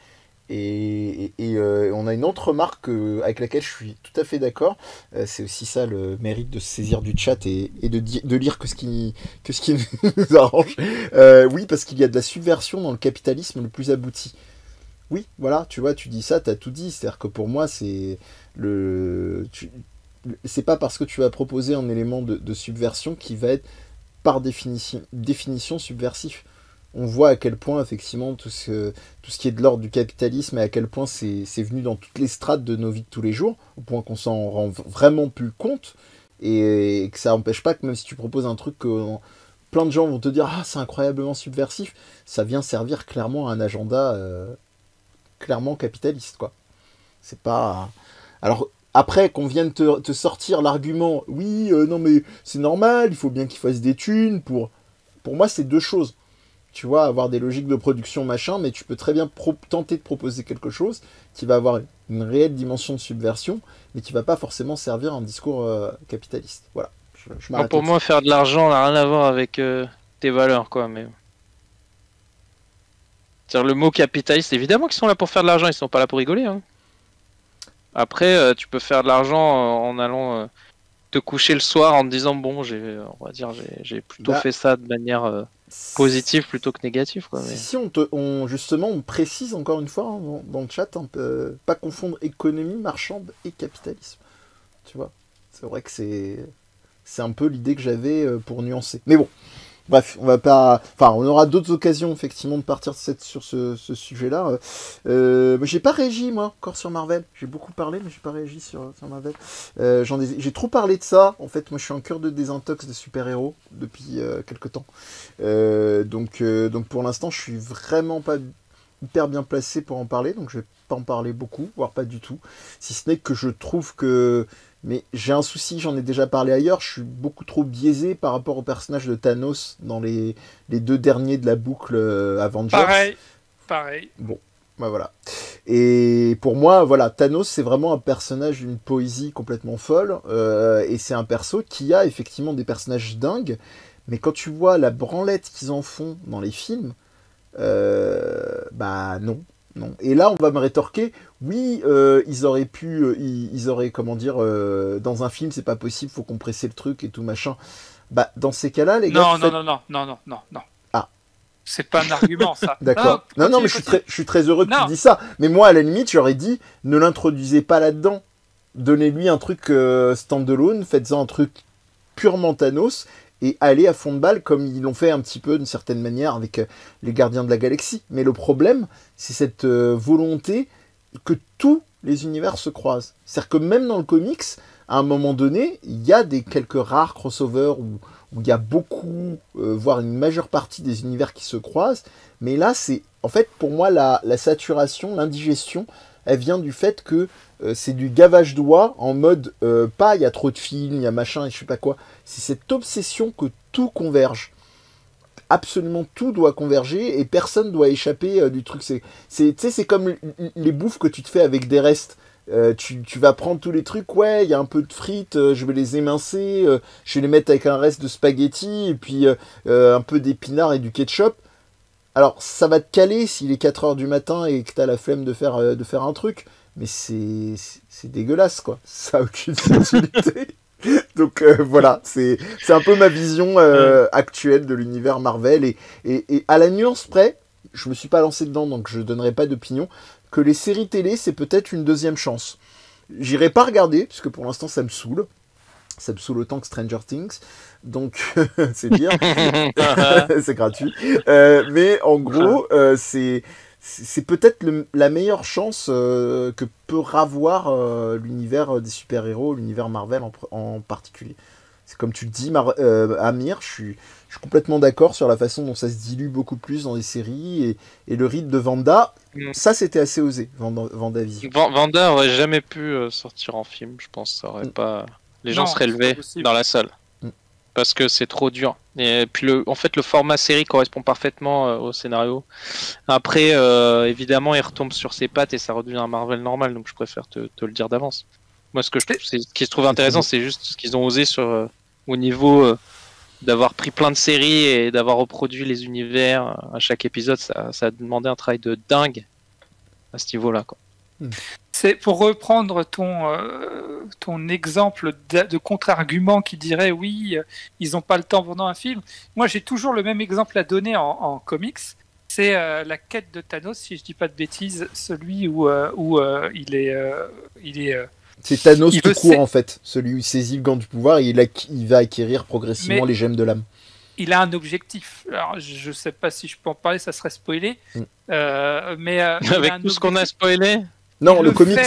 Et on a une autre remarque avec laquelle je suis tout à fait d'accord. C'est aussi ça le mérite de se saisir du chat et de lire que ce qui nous arrange. Oui, parce qu'il y a de la subversion dans le capitalisme le plus abouti. Oui, voilà, tu vois, tu dis ça, t'as tout dit. C'est-à-dire que pour moi, c'est c'est pas parce que tu vas proposer un élément de subversion qui va être par définition subversif. On voit à quel point, effectivement, tout ce qui est de l'ordre du capitalisme et à quel point c'est venu dans toutes les strates de nos vies de tous les jours, au point qu'on s'en rend vraiment plus compte, et que ça n'empêche pas que même si tu proposes un truc que plein de gens vont te dire « Ah, c'est incroyablement subversif », ça vient servir clairement à un agenda clairement capitaliste, quoi. C'est pas... Alors, après qu'on vienne te sortir l'argument « Oui, non mais c'est normal, il faut bien qu'ils fassent des thunes pour... » Pour moi, c'est deux choses. Tu vois, avoir des logiques de production, machin, mais tu peux très bien tenter de proposer quelque chose qui va avoir une réelle dimension de subversion, mais qui va pas forcément servir un discours capitaliste. Voilà. Je m'arrête Pour là-dessus. moi, faire de l'argent n'a rien à voir avec tes valeurs, quoi. Mais c'est-à-dire, le mot capitaliste, évidemment qu'ils sont là pour faire de l'argent, ils sont pas là pour rigoler. Hein. Après, tu peux faire de l'argent en allant te coucher le soir en te disant bon, j'ai plutôt fait ça de manière positive plutôt que négative, quoi. Mais... Si justement, on précise encore une fois hein, dans le chat, on peut pas confondre économie marchande et capitalisme. Tu vois, c'est vrai que c'est un peu l'idée que j'avais pour nuancer. Mais bon. Bref, on aura d'autres occasions effectivement de partir sur ce sujet-là. J'ai pas réagi moi encore sur Marvel. J'ai beaucoup parlé, mais j'ai pas réagi sur Marvel. J'ai trop parlé de ça. En fait, moi, je suis en cure de désintox de super-héros depuis quelque temps. Donc pour l'instant, je suis vraiment pas hyper bien placé pour en parler. Donc je vais pas en parler beaucoup, voire pas du tout. Si ce n'est que je trouve que mais j'ai un souci, j'en ai déjà parlé ailleurs, je suis beaucoup trop biaisé par rapport au personnage de Thanos dans les 2 derniers de la boucle Avengers. Pareil. Bon, bah voilà. Et pour moi, voilà, Thanos, c'est vraiment un personnage d'une poésie complètement folle, et c'est un perso qui a effectivement des personnages dingues, mais quand tu vois la branlette qu'ils en font dans les films, bah non. Non. Et là, on va me rétorquer, oui, ils auraient comment dire, dans un film, c'est pas possible, faut compresser le truc et tout machin. Bah, dans ces cas-là, les gars. Non. Ah. C'est pas un argument, ça. D'accord. Non, mais je suis très heureux que tu dis ça. Mais moi, à la limite, j'aurais dit, ne l'introduisez pas là-dedans. Donnez-lui un truc standalone, faites-en un truc purement Thanos. Et aller à fond de balle comme ils l'ont fait un petit peu d'une certaine manière avec les Gardiens de la Galaxie. Mais le problème, c'est cette volonté que tous les univers se croisent. C'est-à-dire que même dans le comics, à un moment donné, il y a quelques rares crossovers où il y a beaucoup, voire une majeure partie des univers qui se croisent. Mais là, c'est en fait pour moi la saturation, l'indigestion, elle vient du fait que c'est du gavage d'oie en mode pas il y a trop de films, il y a machin et je sais pas quoi. C'est cette obsession que tout converge. Absolument tout doit converger et personne doit échapper du truc. C'est comme les bouffes que tu te fais avec des restes. Tu vas prendre tous les trucs, ouais, il y a un peu de frites, je vais les émincer, je vais les mettre avec un reste de spaghettis et puis un peu d'épinards et du ketchup. Alors, ça va te caler s'il est 4h du matin et que t'as la flemme de faire un truc. Mais c'est dégueulasse, quoi. Ça a aucune utilité. Donc voilà, c'est un peu ma vision actuelle de l'univers Marvel. Et à la nuance près, je me suis pas lancé dedans, donc je donnerai pas d'opinion, que les séries télé, c'est peut-être une deuxième chance. J'irai pas regarder, puisque pour l'instant, ça me saoule. Ça me saoule autant que Stranger Things. Donc, c'est dire. C'est gratuit. Mais en gros, c'est peut-être la meilleure chance que peut avoir l'univers des super-héros, l'univers Marvel en particulier. C'est comme tu le dis, Amir, je suis complètement d'accord sur la façon dont ça se dilue beaucoup plus dans les séries. Et le rythme de Wanda, ça c'était assez osé, WandaVision. Wanda aurait jamais pu sortir en film, je pense. Ça aurait pas... Les gens seraient levés dans la salle. Parce que c'est trop dur. Et puis en fait, le format série correspond parfaitement au scénario. Après, évidemment, il retombe sur ses pattes et ça redevient un Marvel normal. Donc, je préfère te le dire d'avance. Moi, ce qui se trouve intéressant, c'est juste ce qu'ils ont osé au niveau d'avoir pris plein de séries et d'avoir reproduit les univers à chaque épisode. Ça a demandé un travail de dingue à ce niveau-là, quoi. C'est pour reprendre ton exemple de contre-argument qui dirait oui, ils n'ont pas le temps pendant un film. Moi, j'ai toujours le même exemple à donner en comics. C'est la quête de Thanos, si je dis pas de bêtises, celui où il est. C'est Thanos tout court en fait, celui où il saisit le gant du pouvoir et il va acquérir progressivement les gemmes de l'âme. Il a un objectif. Alors, je sais pas si je peux en parler, ça serait spoilé. Mais avec tout ce qu'on a spoilé. Non, le comics.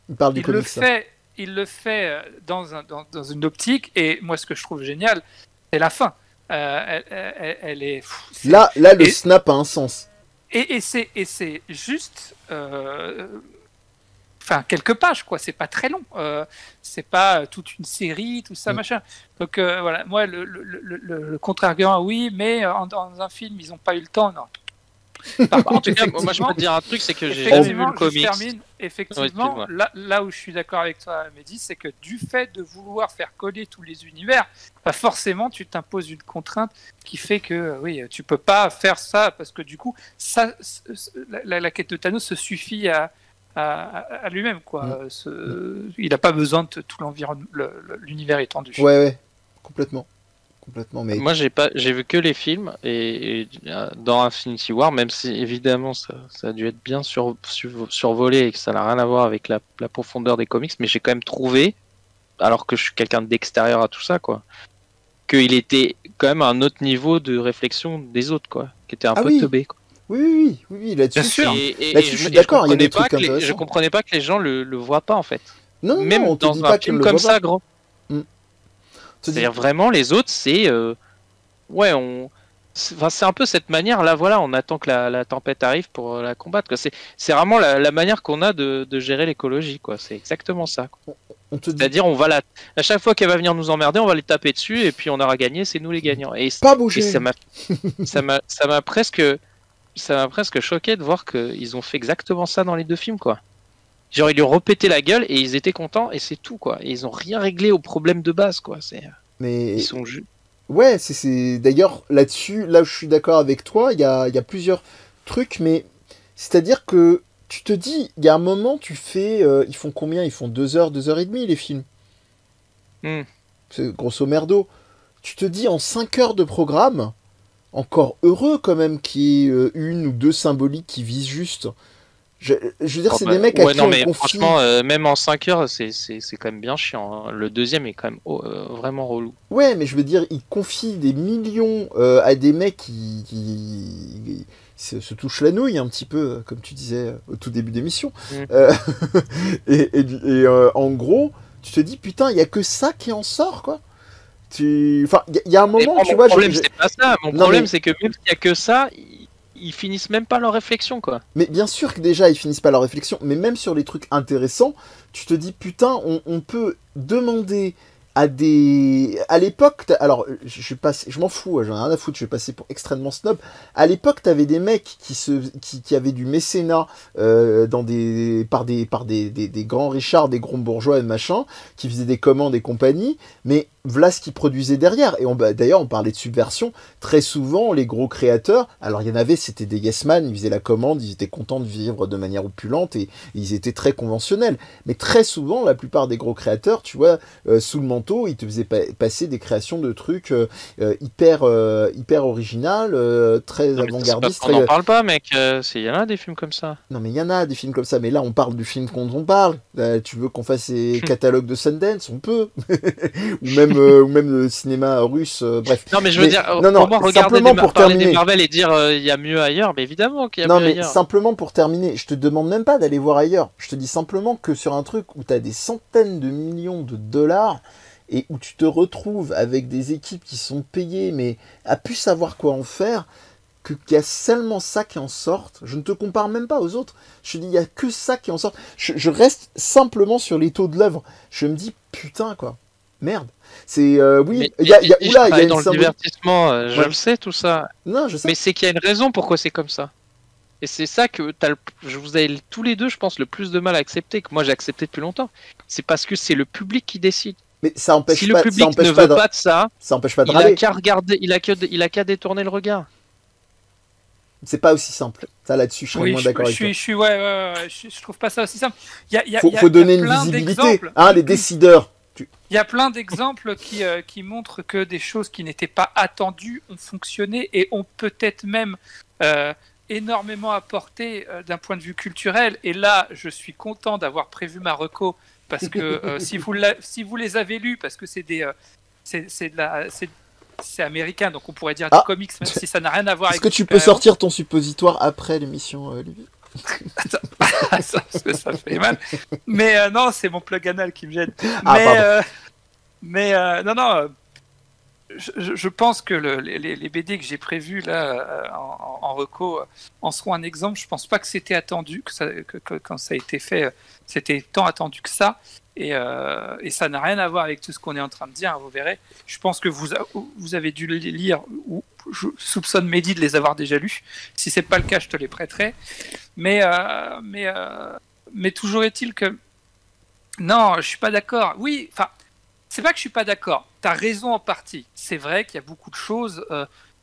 Il parle du comics. Il le fait dans une optique, et moi, ce que je trouve génial, c'est la fin. Elle est. Là, le snap a un sens. Et c'est juste. Enfin, quelques pages, quoi. C'est pas très long. C'est pas toute une série, tout ça, machin. Donc, voilà. Moi, le contre-argument, oui, mais dans un film, ils n'ont pas eu le temps. Non. En tout cas, moi je peux te dire un truc, c'est que j'ai jamais vu le comics. Effectivement, là où je suis d'accord avec toi, Mehdi, c'est que du fait de vouloir faire coller tous les univers, bah forcément tu t'imposes une contrainte qui fait que oui, tu peux pas faire ça parce que du coup, la quête de Thanos se suffit à lui-même, quoi. Il n'a pas besoin de tout l'univers étendu. Ouais, complètement. Mais... Moi, j'ai vu que les films et dans Infinity War, même si évidemment ça a dû être bien survolé et que ça n'a rien à voir avec la profondeur des comics, mais j'ai quand même trouvé, alors que je suis quelqu'un d'extérieur à tout ça, quoi, qu'il était quand même à un autre niveau de réflexion des autres, quoi, qui était un peu teubé, quoi. Oui, là-dessus. Bien sûr. Là-dessus, je suis d'accord. Il y a des trucs je comprenais pas que les gens le voient pas, en fait. Non, même on te dans dit un pas film comme ça, grand. C'est-à-dire vraiment les autres, c'est c'est un peu cette manière là, voilà, on attend que la tempête arrive pour la combattre, quoi. C'est vraiment la manière qu'on a de gérer l'écologie, quoi. C'est exactement ça, quoi. C'est-à-dire à chaque fois qu'elle va venir nous emmerder, on va les taper dessus et puis on aura gagné, c'est nous les gagnants. Et pas bouger. Et ça m'a presque choqué de voir qu'ils ont fait exactement ça dans les deux films, quoi. Genre ils lui ont repété la gueule et ils étaient contents et c'est tout, quoi. Et ils ont rien réglé au problème de base, quoi. Mais ils sont ouais, c'est d'ailleurs là-dessus, là où je suis d'accord avec toi, il y a plusieurs trucs, mais c'est-à-dire que tu te dis, il y a un moment, tu fais, ils font combien? Ils font 2 heures, 2h30 les films. C'est grosso merdo. Tu te dis en 5 heures de programme, encore heureux quand même qu'il y ait une ou deux symboliques qui visent juste. Je veux dire, c'est des mecs à qui on confie... Franchement, même en 5 heures, c'est quand même bien chiant. Hein. Le deuxième est quand même vraiment relou. Ouais, mais je veux dire, ils confient des millions à des mecs qui se touchent la nouille un petit peu, comme tu disais au tout début d'émission. Et en gros, tu te dis, putain, il n'y a que ça qui en sort, quoi. Enfin, il y a un moment, tu vois... Mon problème, c'est pas ça. Mon problème, c'est que même s'il n'y a que ça... Ils finissent même pas leur réflexion, quoi. Mais bien sûr que déjà ils finissent pas leur réflexion, mais même sur les trucs intéressants, tu te dis putain, on peut demander à des... À l'époque, alors je m'en fous, j'en ai rien à foutre, je vais passer pour extrêmement snob. À l'époque, t'avais des mecs qui avaient du mécénat par des grands richards, des grands bourgeois et machin, qui faisaient des commandes et compagnie, mais voilà ce qu'ils produisaient derrière. Et d'ailleurs, on parlait de subversion. Très souvent, les gros créateurs, alors il y en avait, c'était des yes man, ils faisaient la commande, ils étaient contents de vivre de manière opulente et ils étaient très conventionnels. Mais très souvent, la plupart des gros créateurs, tu vois, sous le manteau, ils te faisaient passer des créations de trucs hyper original, très avant-gardistes. On n'en parle pas, mec. Il y en a des films comme ça. Non, mais il y en a des films comme ça. Mais là, on parle du film dont on parle. Tu veux qu'on fasse les catalogues de Sundance? On peut. ou même le cinéma russe, bref. Non, mais je veux dire, pour moi, regarder des Marvel et dire il y a mieux ailleurs, mais évidemment qu'il y a mieux ailleurs. Non, mais simplement pour terminer, je te demande même pas d'aller voir ailleurs. Je te dis simplement que sur un truc où tu as des centaines de millions de dollars et où tu te retrouves avec des équipes qui sont payées, mais à plus savoir quoi en faire, qu'il y a seulement ça qui en sortent. Je ne te compare même pas aux autres. Je te dis, il n'y a que ça qui en sortent. Je reste simplement sur les taux de l'œuvre. Je me dis, putain, quoi. Merde. C'est oui, il y a dans le divertissement, je le sais tout ça. Non, je sais. Mais c'est qu'il y a une raison pourquoi c'est comme ça. Et c'est ça que je vous avez tous les deux, je pense, le plus de mal à accepter, que moi j'ai accepté depuis longtemps. C'est parce que c'est le public qui décide. Mais ça empêche si le public ne veut pas de ça, empêche pas de il a qu'à regarder, il a qu'à détourner le regard. C'est pas aussi simple. Ça là-dessus, je suis moins d'accord avec toi. Je trouve pas ça aussi simple. Faut donner une visibilité. Les décideurs. Il y a plein d'exemples qui montrent que des choses qui n'étaient pas attendues ont fonctionné et ont peut-être même énormément apporté d'un point de vue culturel. Et là, je suis content d'avoir prévu ma reco parce que si vous les avez lus, parce que c'est américain, donc on pourrait dire du comics, même si ça n'a rien à voir avec... Est-ce que tu peux sortir ton suppositoire après l'émission, Olivier? Parce que ça fait mal. Mais non, c'est mon plug anal qui me gêne. Non. je pense que les BD que j'ai prévus là en reco en seront un exemple. Je pense pas que c'était attendu, que quand ça a été fait, c'était tant attendu que ça. Et ça n'a rien à voir avec tout ce qu'on est en train de dire, hein, vous verrez. Je pense que vous avez dû les lire, ou je soupçonne Mehdi de les avoir déjà lus. Si c'est pas le cas, je te les prêterai. Mais toujours est-il que non, je suis pas d'accord. Oui, enfin, c'est pas que je suis pas d'accord. Tu as raison en partie. C'est vrai qu'il y a beaucoup de choses.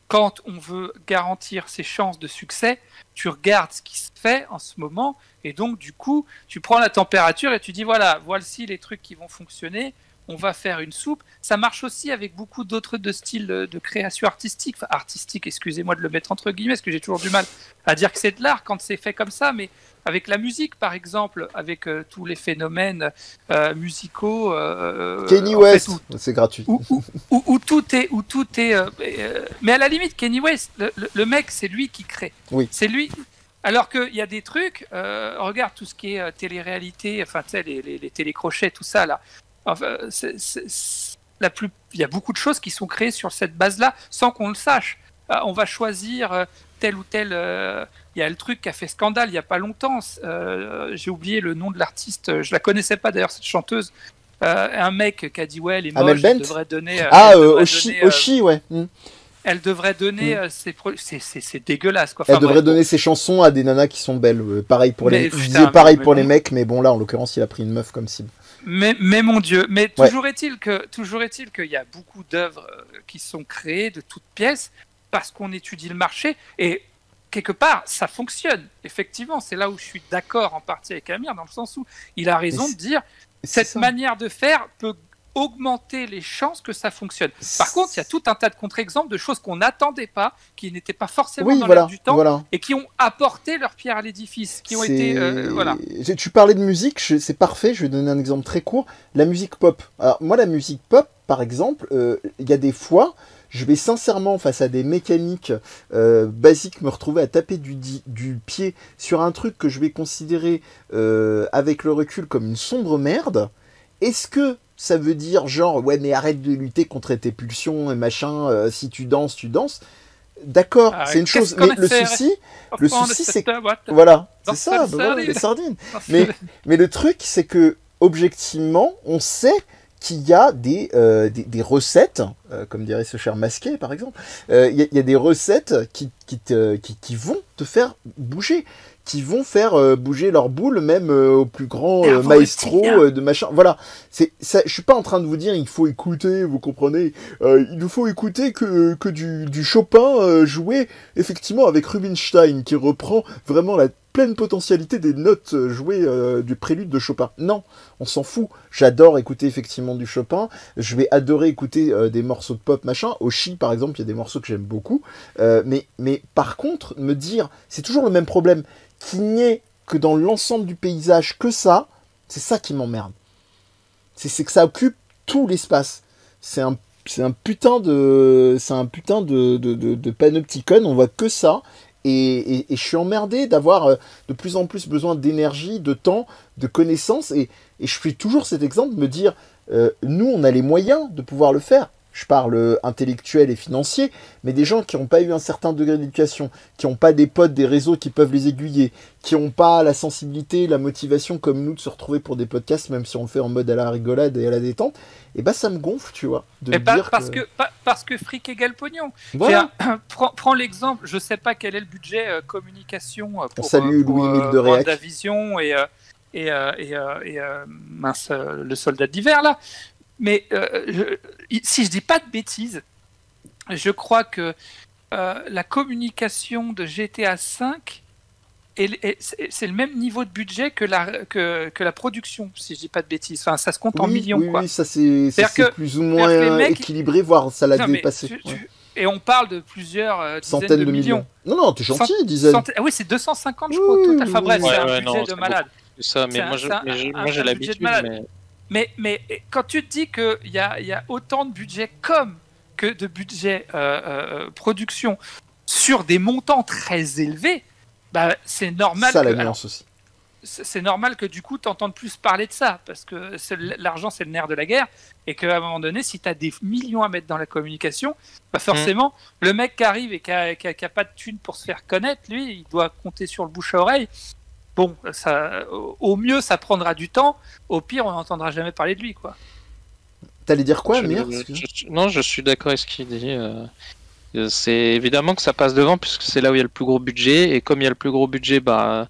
Quand on veut garantir ses chances de succès, tu regardes ce qui se fait en ce moment, et donc du coup, tu prends la température et tu dis voilà, voici les trucs qui vont fonctionner. On va faire une soupe. Ça marche aussi avec beaucoup d'autres styles de création artistique. Enfin, artistique, excusez-moi de le mettre entre guillemets, parce que j'ai toujours du mal à dire que c'est de l'art quand c'est fait comme ça, mais avec la musique, par exemple, avec tous les phénomènes musicaux. Kenny West, c'est gratuit. Où tout est. Mais à la limite, Kenny West, le mec, c'est lui qui crée. Oui. C'est lui. Alors qu'il y a des trucs, regarde tout ce qui est télé-réalité, enfin, tu sais, les télécrochets, tout ça, là. Enfin, il y a beaucoup de choses qui sont créées sur cette base-là sans qu'on le sache. On va choisir tel ou tel. Il y a le truc qui a fait scandale il n'y a pas longtemps. J'ai oublié le nom de l'artiste. Je la connaissais pas d'ailleurs, cette chanteuse. Un mec qui a dit ouais, les moches, elle devrait donner. Oshi, ouais. Elle devrait donner c'est dégueulasse quoi. Enfin, elle devrait donner ses chansons à des nanas qui sont belles. Pareil pour les mecs, mais bon là en l'occurrence il a pris une meuf comme cible. Mais mon Dieu, mais toujours est-il qu'il y a beaucoup d'œuvres qui sont créées de toutes pièces parce qu'on étudie le marché et quelque part ça fonctionne. Effectivement, c'est là où je suis d'accord en partie avec Amir dans le sens où il a raison de dire cette manière de faire peut augmenter les chances que ça fonctionne. Par contre, il y a tout un tas de contre-exemples de choses qu'on n'attendait pas, qui n'étaient pas forcément dans l'air du temps, et qui ont apporté leur pierre à l'édifice, qui ont été... voilà. Tu parlais de musique, c'est parfait, je vais donner un exemple très court. La musique pop. Alors, moi, la musique pop, par exemple, il y a des fois, je vais sincèrement, face à des mécaniques basiques, me retrouver à taper du pied sur un truc que je vais considérer, avec le recul, comme une sombre merde. Est-ce que ça veut dire genre ouais mais arrête de lutter contre tes pulsions et machin, si tu danses. D'accord, c'est une chose, mais le souci c'est que voilà, c'est ça, les sardines. Mais le truc c'est que objectivement, on sait qu'il y a des recettes, comme dirait ce cher masqué par exemple, il y a des recettes qui vont te faire bouger, qui vont faire bouger leur boule même au plus grand maestro de machin. Voilà, je suis pas en train de vous dire il faut écouter, vous comprenez, il ne faut écouter que du Chopin joué effectivement avec Rubinstein qui reprend vraiment la pleine potentialité des notes jouées du prélude de Chopin. Non, on s'en fout. J'adore écouter effectivement du Chopin. Je vais adorer écouter des morceaux de pop machin. Oshi par exemple, il y a des morceaux que j'aime beaucoup. Mais par contre, me dire, c'est toujours le même problème, qu'il n'y ait que dans l'ensemble du paysage que ça, c'est ça qui m'emmerde. C'est que ça occupe tout l'espace. C'est un putain de panopticon, on voit que ça. Et je suis emmerdé d'avoir de plus en plus besoin d'énergie, de temps, de connaissances. Et je fais toujours cet exemple de me dire, nous, on a les moyens de pouvoir le faire. Je parle intellectuel et financier, mais des gens qui n'ont pas eu un certain degré d'éducation, qui n'ont pas des potes, des réseaux qui peuvent les aiguiller, qui n'ont pas la sensibilité, la motivation comme nous de se retrouver pour des podcasts, même si on le fait en mode à la rigolade et à la détente, et bah ça me gonfle, tu vois. Parce que fric égale pognon. Voilà. Prends l'exemple, je ne sais pas quel est le budget communication pour Louis-Émile de Réac. WandaVision et mince, le soldat d'hiver là. Mais si je dis pas de bêtises, je crois que la communication de GTA V c'est le même niveau de budget que la production, si je dis pas de bêtises. Enfin, ça se compte en millions. Oui, ça c'est plus ou moins équilibré, voire ça l'a dépassé. Et on parle de plusieurs centaines de millions. Non, t'es gentil, dizaines. Oui, c'est 250, je crois, au total. Enfin bref, c'est un budget de malade. Ça, mais moi j'ai l'habitude. Mais quand tu te dis qu'il y a autant de budget que de budget production sur des montants très élevés, bah, c'est normal. Ça, la nuance aussi. c'est normal que du coup, tu entendes plus parler de ça, parce que l'argent, c'est le nerf de la guerre, et qu'à un moment donné, si tu as des millions à mettre dans la communication, bah forcément, le mec qui arrive et qui a pas de thune pour se faire connaître, lui, il doit compter sur le bouche à oreille. Bon, ça, au mieux, ça prendra du temps, au pire, on n'entendra jamais parler de lui, quoi. T'allais dire quoi, Amir? Non, je suis d'accord avec ce qu'il dit. C'est évidemment que ça passe devant, puisque c'est là où il y a le plus gros budget, et comme il y a le plus gros budget, bah...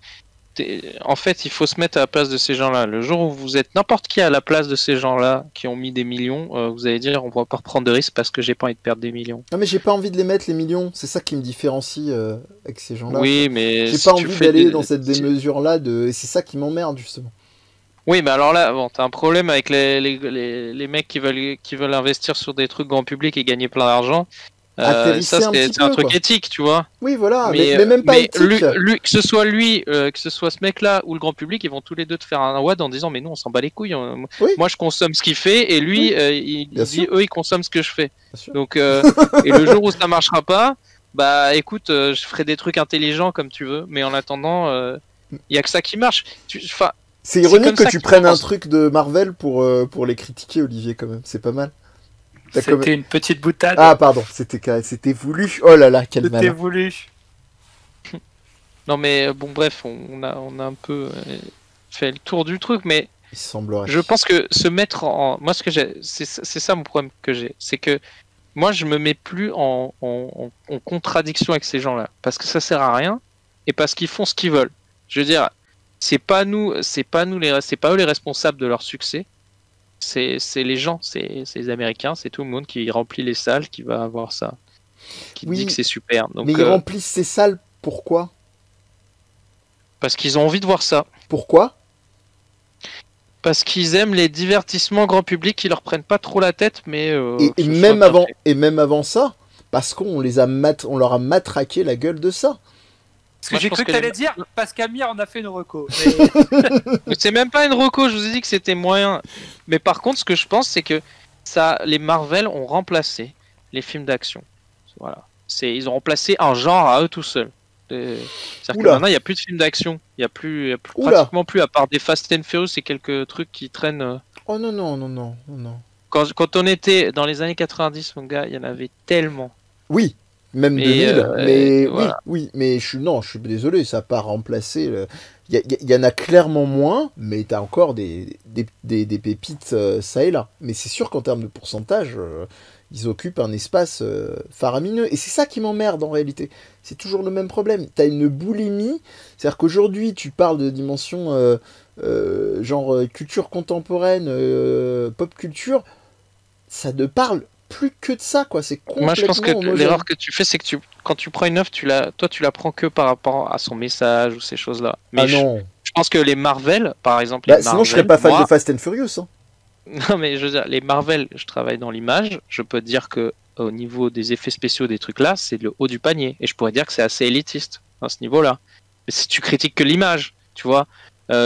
En fait, il faut se mettre à la place de ces gens-là. Le jour où vous êtes n'importe qui à la place de ces gens-là qui ont mis des millions, vous allez dire on va pas reprendre de risques parce que j'ai pas envie de perdre des millions. Non mais j'ai pas envie de les mettre les millions, c'est ça qui me différencie avec ces gens-là. Oui, mais j'ai pas envie d'aller dans cette démesure-là et c'est ça qui m'emmerde justement. Oui, mais alors là, bon, t'as un problème avec les mecs qui veulent investir sur des trucs grand public et gagner plein d'argent. Ça c'est un truc éthique, tu vois. Oui, voilà, mais même pas éthique. Que ce soit lui, que ce soit ce mec-là ou le grand public, ils vont tous les deux te faire un WAD en disant mais nous on s'en bat les couilles. Oui. Moi je consomme ce qu'il fait et lui il dit eux ils consomment ce que je fais. Donc et le jour où ça marchera pas, bah écoute, je ferai des trucs intelligents comme tu veux, mais en attendant, il y a que ça qui marche. C'est ironique que tu prennes un truc de Marvel pour les critiquer, Olivier, quand même. C'est pas mal. C'était une petite boutade. Ah, pardon, c'était voulu. Oh là là, quel mal. C'était voulu. Non, mais bon, bref, on a un peu fait le tour du truc, mais il semblerait. Je pense que se mettre en. Moi, ce que j'ai. C'est ça mon problème que j'ai. C'est que moi, je me mets plus en contradiction avec ces gens-là. Parce que ça sert à rien et parce qu'ils font ce qu'ils veulent. Je veux dire, c'est pas eux les responsables de leur succès. C'est les gens, c'est les Américains, c'est tout le monde qui remplit les salles, qui va avoir ça, qui dit que c'est super. Donc, mais ils remplissent ces salles, pourquoi? Parce qu'ils ont envie de voir ça. Pourquoi? Parce qu'ils aiment les divertissements grand public qui leur prennent pas trop la tête, mais et même avant ça, parce qu'on on leur a matraqué la gueule de ça. Parce que j'ai cru que t'allais dire, parce qu'Amir en a fait une reco. Mais... c'est même pas une reco, je vous ai dit que c'était moyen. Mais par contre, ce que je pense, c'est que les Marvel ont remplacé les films d'action. Voilà. Ils ont remplacé un genre à eux tout seuls. C'est-à-dire que maintenant, il n'y a plus de films d'action. Il n'y a plus pratiquement plus, à part des Fast and Furious et quelques trucs qui traînent. Oh non. Quand on était dans les années 90, mon gars, il y en avait tellement. Oui. Même 2000, mais voilà. oui, mais je suis désolé, ça n'a pas remplacé. Il y en a clairement moins, mais t'as encore des pépites ça et là. Mais c'est sûr qu'en termes de pourcentage, ils occupent un espace faramineux. Et c'est ça qui m'emmerde en réalité. C'est toujours le même problème. T'as une boulimie, c'est-à-dire qu'aujourd'hui tu parles de dimension genre culture contemporaine, pop culture, ça ne parle plus que de ça, quoi. C'est complètement. Moi, je pense que l'erreur que tu fais, c'est que quand tu prends une œuvre, tu la prends que par rapport à son message ou ces choses-là. Mais non. Je pense que les Marvel, par exemple. Sinon, je serais pas fan de Fast and Furious. Hein. Non, mais je veux dire, les Marvel, je travaille dans l'image. Je peux te dire que au niveau des effets spéciaux, des trucs là, c'est le haut du panier. Et je pourrais dire que c'est assez élitiste à ce niveau-là. Mais si tu critiques que l'image, tu vois.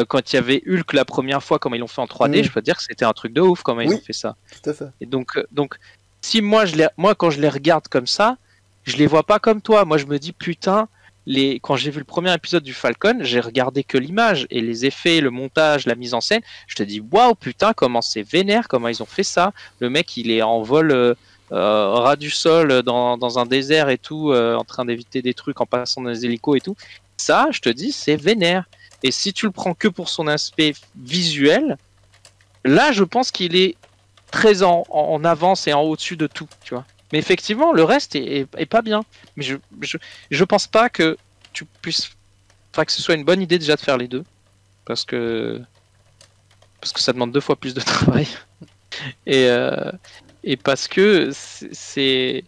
Quand il y avait Hulk la première fois, comme ils l'ont fait en 3D, je peux te dire que c'était un truc de ouf, comment ils ont fait ça. Tout à fait. Et donc si moi quand je les regarde comme ça, je les vois pas comme toi. Moi je me dis putain, quand j'ai vu le premier épisode du Falcon, j'ai regardé que l'image et les effets, le montage, la mise en scène. Je te dis waouh putain comment c'est vénère, comment ils ont fait ça. Le mec il est en vol ras du sol dans un désert et tout, en train d'éviter des trucs en passant dans les hélicos et tout. Ça je te dis c'est vénère. Et si tu le prends que pour son aspect visuel, là je pense qu'il est très en avance et en au-dessus de tout, tu vois. Mais effectivement, le reste est pas bien. Mais je pense pas que tu puisses... Enfin, que ce soit une bonne idée déjà de faire les deux. Parce que ça demande 2 fois plus de travail. Et parce que c'est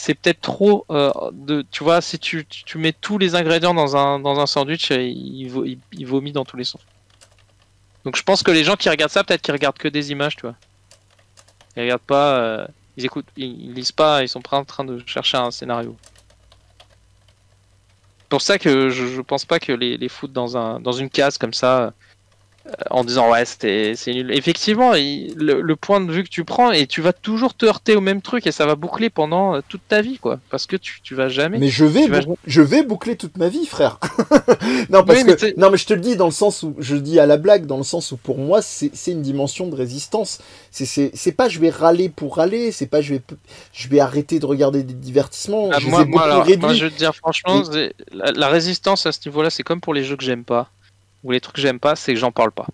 peut-être trop tu vois, si tu mets tous les ingrédients dans un sandwich, il vomit dans tous les sens. Donc je pense que les gens qui regardent ça, peut-être qu'ils regardent que des images, tu vois. Ils regardent pas, ils écoutent, ils lisent pas, ils sont pas en train de chercher un scénario. C'est pour ça que je pense pas que les foutre dans une case comme ça, en disant ouais c'est nul. Effectivement, le point de vue que tu prends et tu vas toujours te heurter au même truc et ça va boucler pendant toute ta vie quoi, parce que tu vas jamais. Mais je vais boucler toute ma vie, frère. Non, parce que non, mais je te le dis dans le sens où je dis à la blague, dans le sens où pour moi c'est une dimension de résistance. C'est pas je vais râler pour râler, c'est pas je vais arrêter de regarder des divertissements. Moi je veux te dire franchement, la résistance à ce niveau-là, c'est comme pour les jeux que j'aime pas ou les trucs que j'aime pas, c'est que j'en parle pas.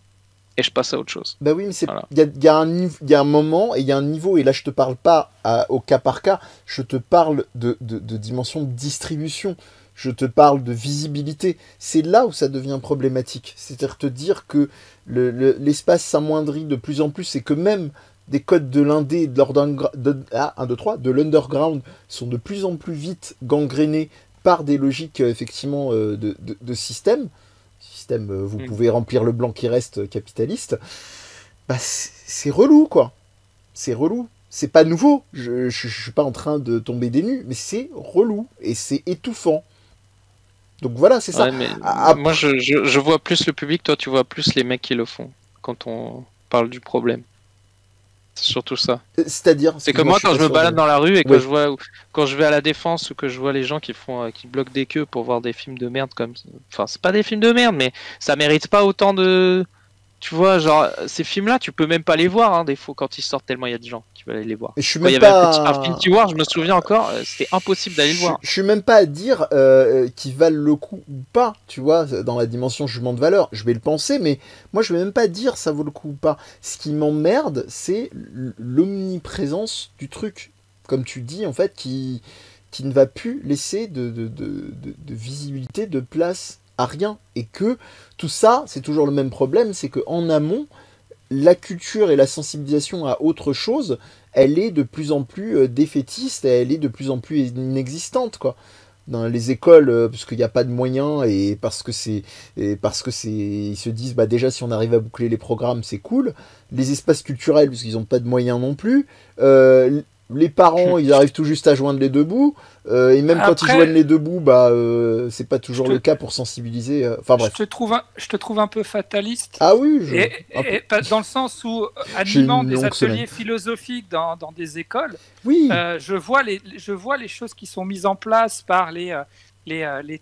Et je passe à autre chose. Bah oui, mais il y a un moment et il y a un niveau, et là je te parle pas au cas par cas, je te parle de dimension de distribution, je te parle de visibilité. C'est là où ça devient problématique. C'est-à-dire te dire que l'espace s'amoindrit de plus en plus et que même des codes de l'indé, de l'underground sont de plus en plus vite gangrénés par des logiques effectivement de système. Vous pouvez remplir le blanc qui reste capitaliste, bah c'est relou quoi. C'est relou. C'est pas nouveau. Je suis pas en train de tomber des nues, mais c'est relou et c'est étouffant. Donc voilà, c'est ça. Mais moi je vois plus le public, toi tu vois plus les mecs qui le font quand on parle du problème. C'est surtout ça. C'est-à-dire, c'est que moi quand je me balade dans la rue et que quand je vais à la Défense ou que je vois les gens qui bloquent des queues pour voir des films de merde comme, enfin c'est pas des films de merde mais ça mérite pas autant de, tu vois, genre ces films-là tu peux même pas les voir des fois quand ils sortent tellement il y a des gens qui veulent aller les voir. Et je suis quand même il y avait Infinity War, je me souviens encore, c'était impossible d'aller le voir. Je suis même pas à dire qu'ils valent le coup ou pas, tu vois, dans la dimension jugement de valeur. Je vais le penser, mais moi je vais même pas dire ça vaut le coup ou pas. Ce qui m'emmerde, c'est l'omniprésence du truc, comme tu dis en fait, qui ne va plus laisser de visibilité, de place à rien, et que tout ça, c'est toujours le même problème, c'est que en amont, la culture et la sensibilisation à autre chose, elle est de plus en plus défaitiste, et elle est de plus en plus inexistante, quoi. Dans les écoles, parce qu'il n'y a pas de moyens, et parce que ils se disent, bah déjà si on arrive à boucler les programmes, c'est cool. Les espaces culturels, parce qu'ils n'ont pas de moyens non plus. Les parents, ils arrivent tout juste à joindre les deux bouts, et même quand ils joignent les deux bouts, bah c'est pas toujours le cas pour sensibiliser. Enfin bref. Je te trouve un peu fataliste. Ah oui. Dans le sens où animant des ateliers philosophiques dans des écoles, oui. Je vois les choses qui sont mises en place par les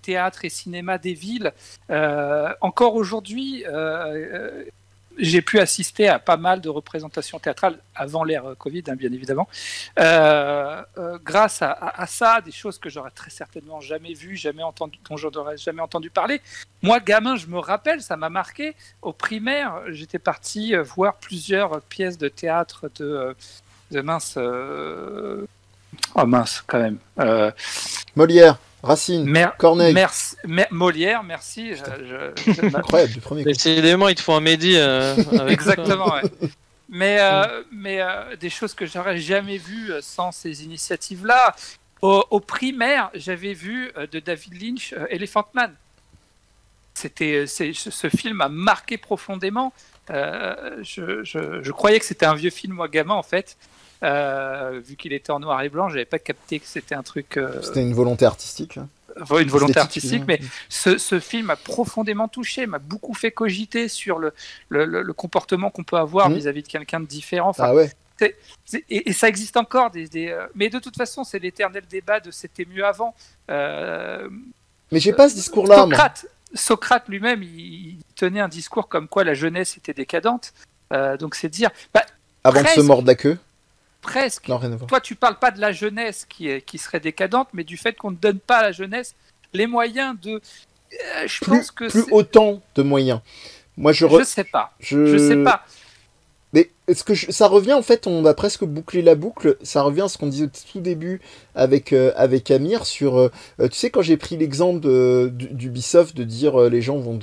théâtres et cinémas des villes. Encore aujourd'hui. J'ai pu assister à pas mal de représentations théâtrales avant l'ère Covid, bien évidemment, grâce à ça, des choses que j'aurais très certainement jamais vues, dont j'aurais jamais entendu parler. Moi, gamin, je me rappelle, ça m'a marqué. Au primaire, j'étais parti voir plusieurs pièces de théâtre de mince. Oh mince, quand même. Molière. Racine, Corneille. Molière, merci. Incroyable, du premier coup. Décidément, il te faut un Mehdi. Exactement, ouais. Mais des choses que j'aurais jamais vues sans ces initiatives-là. Au primaire, j'avais vu de David Lynch Elephant Man. Ce film m'a marqué profondément. Je croyais que c'était un vieux film, moi, gamin, en fait. Vu qu'il était en noir et blanc, j'avais pas capté que c'était un truc. C'était une volonté artistique. Une volonté artistique, mais ce film m'a profondément touché, m'a beaucoup fait cogiter sur le comportement qu'on peut avoir vis-à-vis de quelqu'un de différent. Enfin, ah ouais. Et ça existe encore, mais de toute façon, c'est l'éternel débat de c'était mieux avant. Mais j'ai pas ce discours-là. Socrate lui-même, il tenait un discours comme quoi la jeunesse était décadente. Donc c'est dire. Avant de se mordre la queue. Presque. Non, rien à voir. Toi, tu parles pas de la jeunesse qui serait décadente, mais du fait qu'on ne donne pas à la jeunesse les moyens de. Pense que plus autant de moyens. Moi, je sais pas. Je sais pas. Mais est-ce que ça revient en fait, on va presque boucler la boucle, ça revient à ce qu'on disait au tout début avec Amir sur, tu sais quand j'ai pris l'exemple d'Ubisoft de dire les gens vont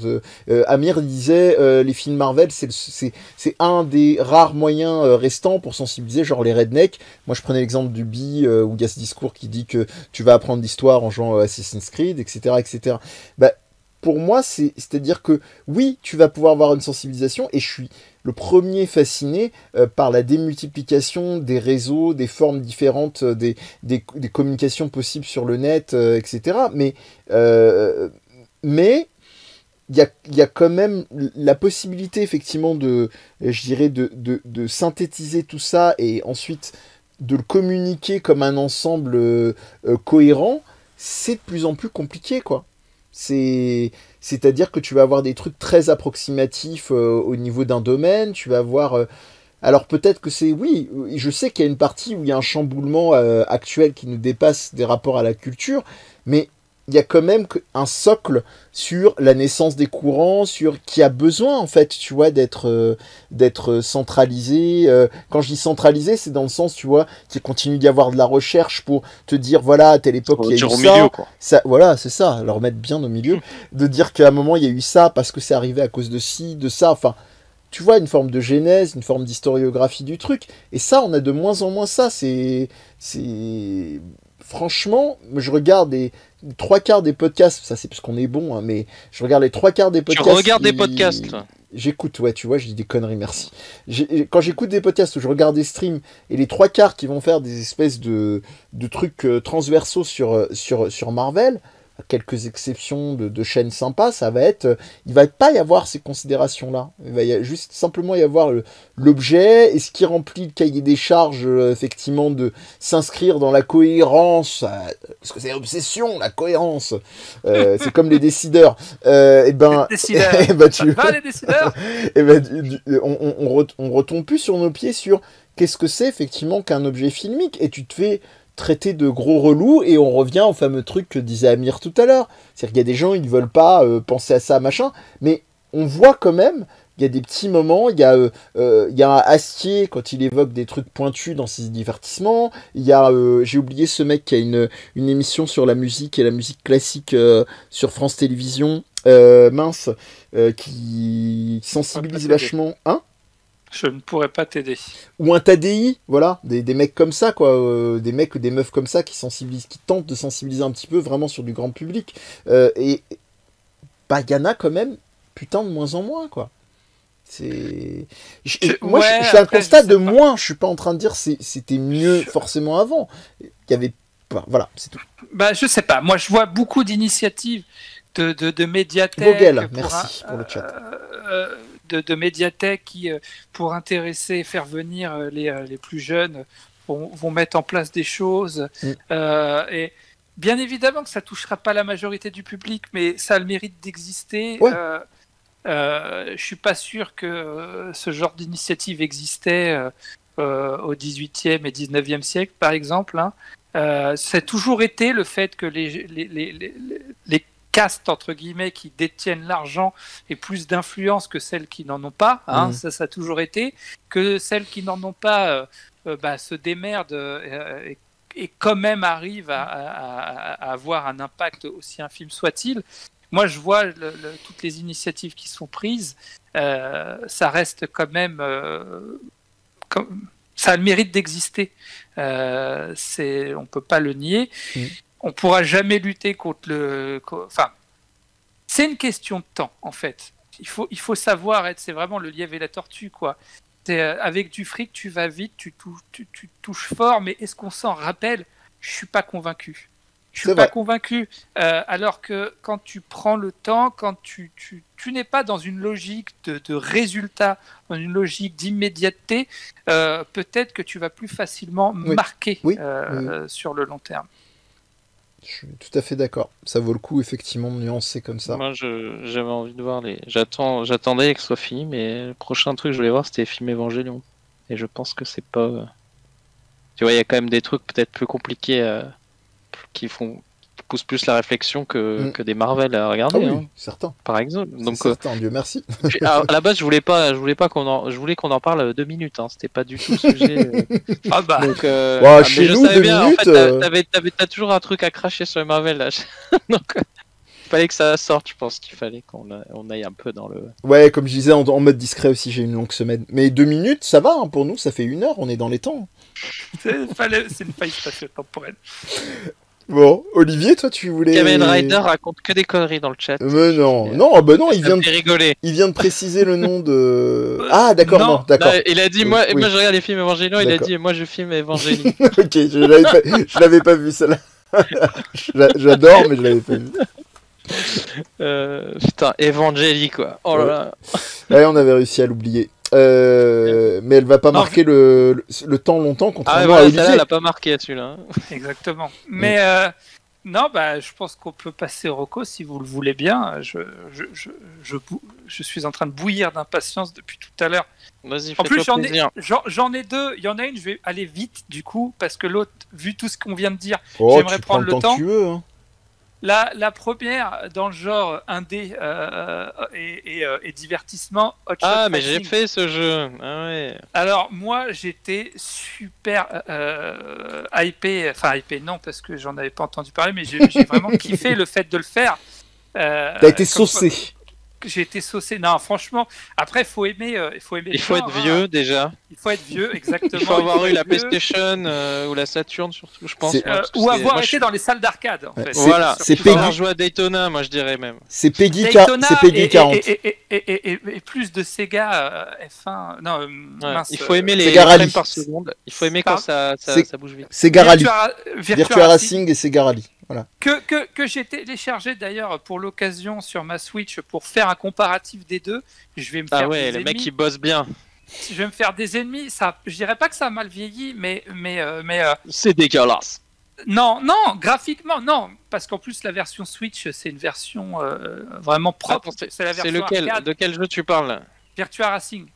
Amir disait les films Marvel c'est un des rares moyens restants pour sensibiliser genre les rednecks. Moi je prenais l'exemple d'Ubi où il y a ce discours qui dit que tu vas apprendre l'histoire en jouant Assassin's Creed, etc. Bah, pour moi, c'est-à-dire que oui, tu vas pouvoir avoir une sensibilisation, et je suis le premier fasciné par la démultiplication des réseaux, des formes différentes, des communications possibles sur le net, etc. Mais il y a quand même la possibilité, effectivement, je dirais, de synthétiser tout ça et ensuite de le communiquer comme un ensemble cohérent. C'est de plus en plus compliqué, quoi. C'est-à-dire que tu vas avoir des trucs très approximatifs au niveau d'un domaine, tu vas avoir... alors peut-être que oui, je sais qu'il y a une partie où il y a un chamboulement actuel qui nous dépasse des rapports à la culture, mais il y a quand même un socle sur la naissance des courants, qui a besoin, en fait, tu vois, d'être centralisé. Quand je dis centralisé, c'est dans le sens, tu vois, qu'il continue d'y avoir de la recherche pour te dire, voilà, à telle époque, il y a eu ça. Milieu, quoi. Voilà, c'est ça, le remettre bien au milieu. De dire qu'à un moment, il y a eu ça parce que c'est arrivé à cause de ci, de ça, enfin... Tu vois, une forme de genèse, une forme d'historiographie du truc. Et ça, on a de moins en moins ça. Franchement, je regarde les 3/4 des podcasts, ça c'est parce qu'on est bon, hein, mais je regarde les 3/4 des podcasts. Tu regardes des podcasts, toi. J'écoute, ouais, tu vois, je dis des conneries, merci. Quand j'écoute des podcasts où je regarde des streams, et les 3/4 qui vont faire des espèces de trucs transversaux sur Marvel, à quelques exceptions de chaînes sympas, ça va être... il va pas y avoir ces considérations-là. Il va juste simplement y avoir l'objet, et ce qui remplit le cahier des charges, effectivement, de s'inscrire dans la cohérence, parce que c'est l'obsession, la cohérence. C'est comme les décideurs. Et ben... Les décideurs. Et ben, tu... les décideurs. Et ben, on retombe plus sur nos pieds sur qu'est-ce que c'est, effectivement, qu'un objet filmique, et tu te fais... traité de gros relous, et on revient au fameux truc que disait Amir tout à l'heure. C'est-à-dire qu'il y a des gens, ils ne veulent pas penser à ça, machin, mais on voit quand même, il y a des petits moments, il y a un Astier, quand il évoque des trucs pointus dans ses divertissements, il y a, j'ai oublié ce mec qui a une émission sur la musique et la musique classique sur France Télévisions, qui sensibilise vachement... Hein ? Je ne pourrais pas t'aider. Ou un TADI, voilà, des mecs comme ça, quoi, des mecs ou des meufs comme ça qui tentent de sensibiliser un petit peu vraiment sur du grand public. Et bah, il y en a quand même, putain, de moins en moins, quoi. Moi, je fais un constat de moins, je suis pas en train de dire c'était mieux forcément avant. Il y avait pas, voilà, c'est tout. Bah, je sais pas, moi je vois beaucoup d'initiatives de médiathèques. Vogel, merci pour le chat. De médiathèques qui, pour intéresser, faire venir les plus jeunes, vont mettre en place des choses. Et bien évidemment que ça ne touchera pas la majorité du public, mais ça a le mérite d'exister. Ouais. Je ne suis pas sûr que ce genre d'initiative existait au XVIIIe et XIXe siècle, par exemple. Ça a toujours été le fait que les castes, entre guillemets, qui détiennent l'argent et plus d'influence que celles qui n'en ont pas, ça a toujours été, que celles qui n'en ont pas se démerdent et quand même arrivent à avoir un impact aussi infime soit-il. Moi, je vois toutes les initiatives qui sont prises, ça reste quand même... ça a le mérite d'exister. On ne peut pas le nier. On ne pourra jamais lutter contre Enfin, c'est une question de temps, en fait. Il faut savoir être... C'est vraiment le lièvre et la tortue, quoi. Avec du fric, tu vas vite, tu touches fort, mais est-ce qu'on s'en rappelle ? Je ne suis pas convaincu. Je suis pas convaincu. Alors que quand tu prends le temps, quand tu n'es pas dans une logique de résultat, dans une logique d'immédiateté, peut-être que tu vas plus facilement marquer sur le long terme. Je suis tout à fait d'accord. Ça vaut le coup, effectivement, de nuancer comme ça. Moi, j'avais envie de voir J'attendais que ce soit fini, mais le prochain truc que je voulais voir, c'était film Evangelion. Et je pense que c'est pas... Tu vois, il y a quand même des trucs peut-être plus compliqués qui poussent plus la réflexion que des Marvel à regarder. Ah oui, certain. Par exemple. Donc, certain, Dieu merci. À la base, je voulais qu'on en parle 2 minutes. C'était pas du tout le sujet. Donc, chez nous, je savais 2 bien. minutes. En fait, t'as toujours un truc à cracher sur les Marvel là. Donc, il fallait que ça sorte. Je pense qu'il fallait qu'on aille un peu dans le. Ouais, comme je disais, en mode discret aussi. J'ai une longue semaine. Mais 2 minutes, ça va. Pour nous, ça fait 1 heure. On est dans les temps. C'est une faille spatio-temporelle. Bon, Olivier, toi, tu voulais... Kamen Rider raconte que des conneries dans le chat. Mais non, il vient de préciser le nom de... Ah, d'accord, non, d'accord. Il a dit, moi je regarde les films Evangelion, il a dit, moi je filme Evangelion. Ok, je l'avais pas vu, celle-là. J'adore, mais je l'avais pas vu. Putain, Evangeli quoi. Oh là là. Ouais, on avait réussi à l'oublier. Mais elle va pas marquer le temps longtemps, Ah contrairement à voilà, Olivier. celle-là, elle a pas marqué celui-là. Exactement. Mais non, bah, je pense qu'on peut passer au Rocco si vous le voulez bien. Je suis en train de bouillir d'impatience depuis tout à l'heure. Vas-y, En plus, fais-toi plaisir. j'en ai deux. Il y en a une, je vais aller vite du coup, parce que l'autre, vu tout ce qu'on vient de dire, Oh, j'aimerais tu prends prendre le temps que tu veux. Hein. La première, dans le genre indé et divertissement, Hot Shot Ah, mais j'ai Racing. fait ce jeu. Ah ouais. Alors, moi, j'étais super hypé. Enfin, hypé, non, parce que j'en avais pas entendu parler, mais j'ai vraiment kiffé le fait de le faire. T'as été saucé. J'ai été saucé. Non, franchement, après, il faut aimer. Il faut être vieux déjà. Il faut être vieux, exactement. Il faut avoir eu la vieux. PlayStation ou la Saturn surtout, je pense. Ou avoir été dans les salles d'arcade, en fait. Voilà, c'est il faut avoir Peggy. joué à Daytona, moi je dirais même. C'est Peggy, Daytona c'est Peggy 40. et plus de Sega F1. Non, Ouais, mince. il faut aimer les Sega Rally. frames par seconde. Il faut aimer quand ça bouge vite. Sega Rally. Virtua Racing et Sega Rally. Voilà. Que j'ai téléchargé d'ailleurs pour l'occasion sur ma Switch pour faire un comparatif des deux. Je vais me faire Ah ouais, des le mec ennemis. il bosse bien. Je vais me faire des ennemis. Ça, je dirais pas que ça a mal vieilli, mais C'est dégueulasse. non, graphiquement non, parce qu'en plus la version Switch c'est une version vraiment propre. Attends, c'est la c'est version lequel arcade, de quel jeu tu parles là? Virtua Racing.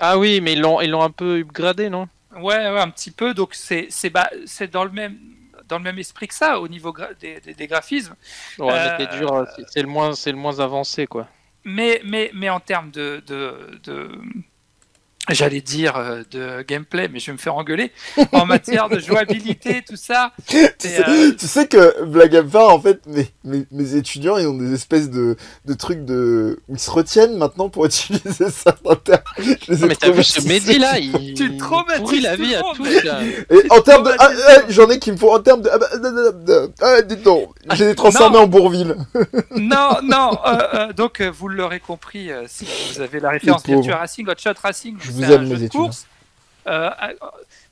Ah oui, mais ils l'ont un peu upgradé, non? Ouais, un petit peu. Donc c'est dans le même esprit que ça au niveau des graphismes. Ouais, mais t'es dur, c'est le moins avancé quoi. Mais en termes j'allais dire de gameplay, mais je vais me faire engueuler. En matière de jouabilité, tout ça. Tu sais que, blague à part, en fait, mes étudiants, ils ont des espèces de trucs où ils se retiennent maintenant pour utiliser ça dans Mais t'as vu ce Mehdi là, il Tu traumatises pourrit la tout vie le à monde, tous. mais- Là. Et en termes de... j'en ai qui me font en termes de... dites donc, j'ai les transformés en Bourville. Non, donc vous l'aurez compris, si vous avez la référence Les pauvres. Virtua Racing, Hot Shot Racing, Je c'est vous aime, un mes jeu de étudiants. course.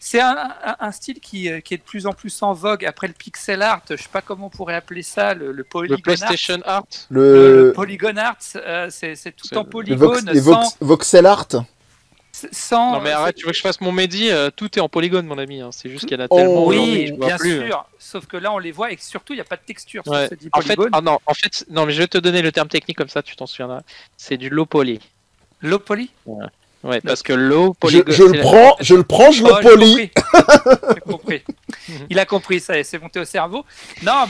C'est un style qui est de plus en plus en vogue après le pixel art. Je sais pas comment on pourrait appeler ça, le polygon Le PlayStation Art. le polygon art, c'est tout en polygone, voxel art. sans. Non mais arrête, tu veux que je fasse mon Mehdi, tout est en polygone mon ami, hein. C'est juste qu'il y en a tellement aujourd'hui, Oui, je vois bien plus. sûr. Sauf que là, on les voit et surtout, il n'y a pas de texture sur Ouais. ce dit En fait, polygone. non, mais je vais te donner le terme technique comme ça, tu t'en souviendras. C'est du low poly. Low poly. Ouais, parce que low Je polygone. le prends, je le Oh, polis. j'ai compris. Il a compris, ça y est, c'est monté au cerveau. Non,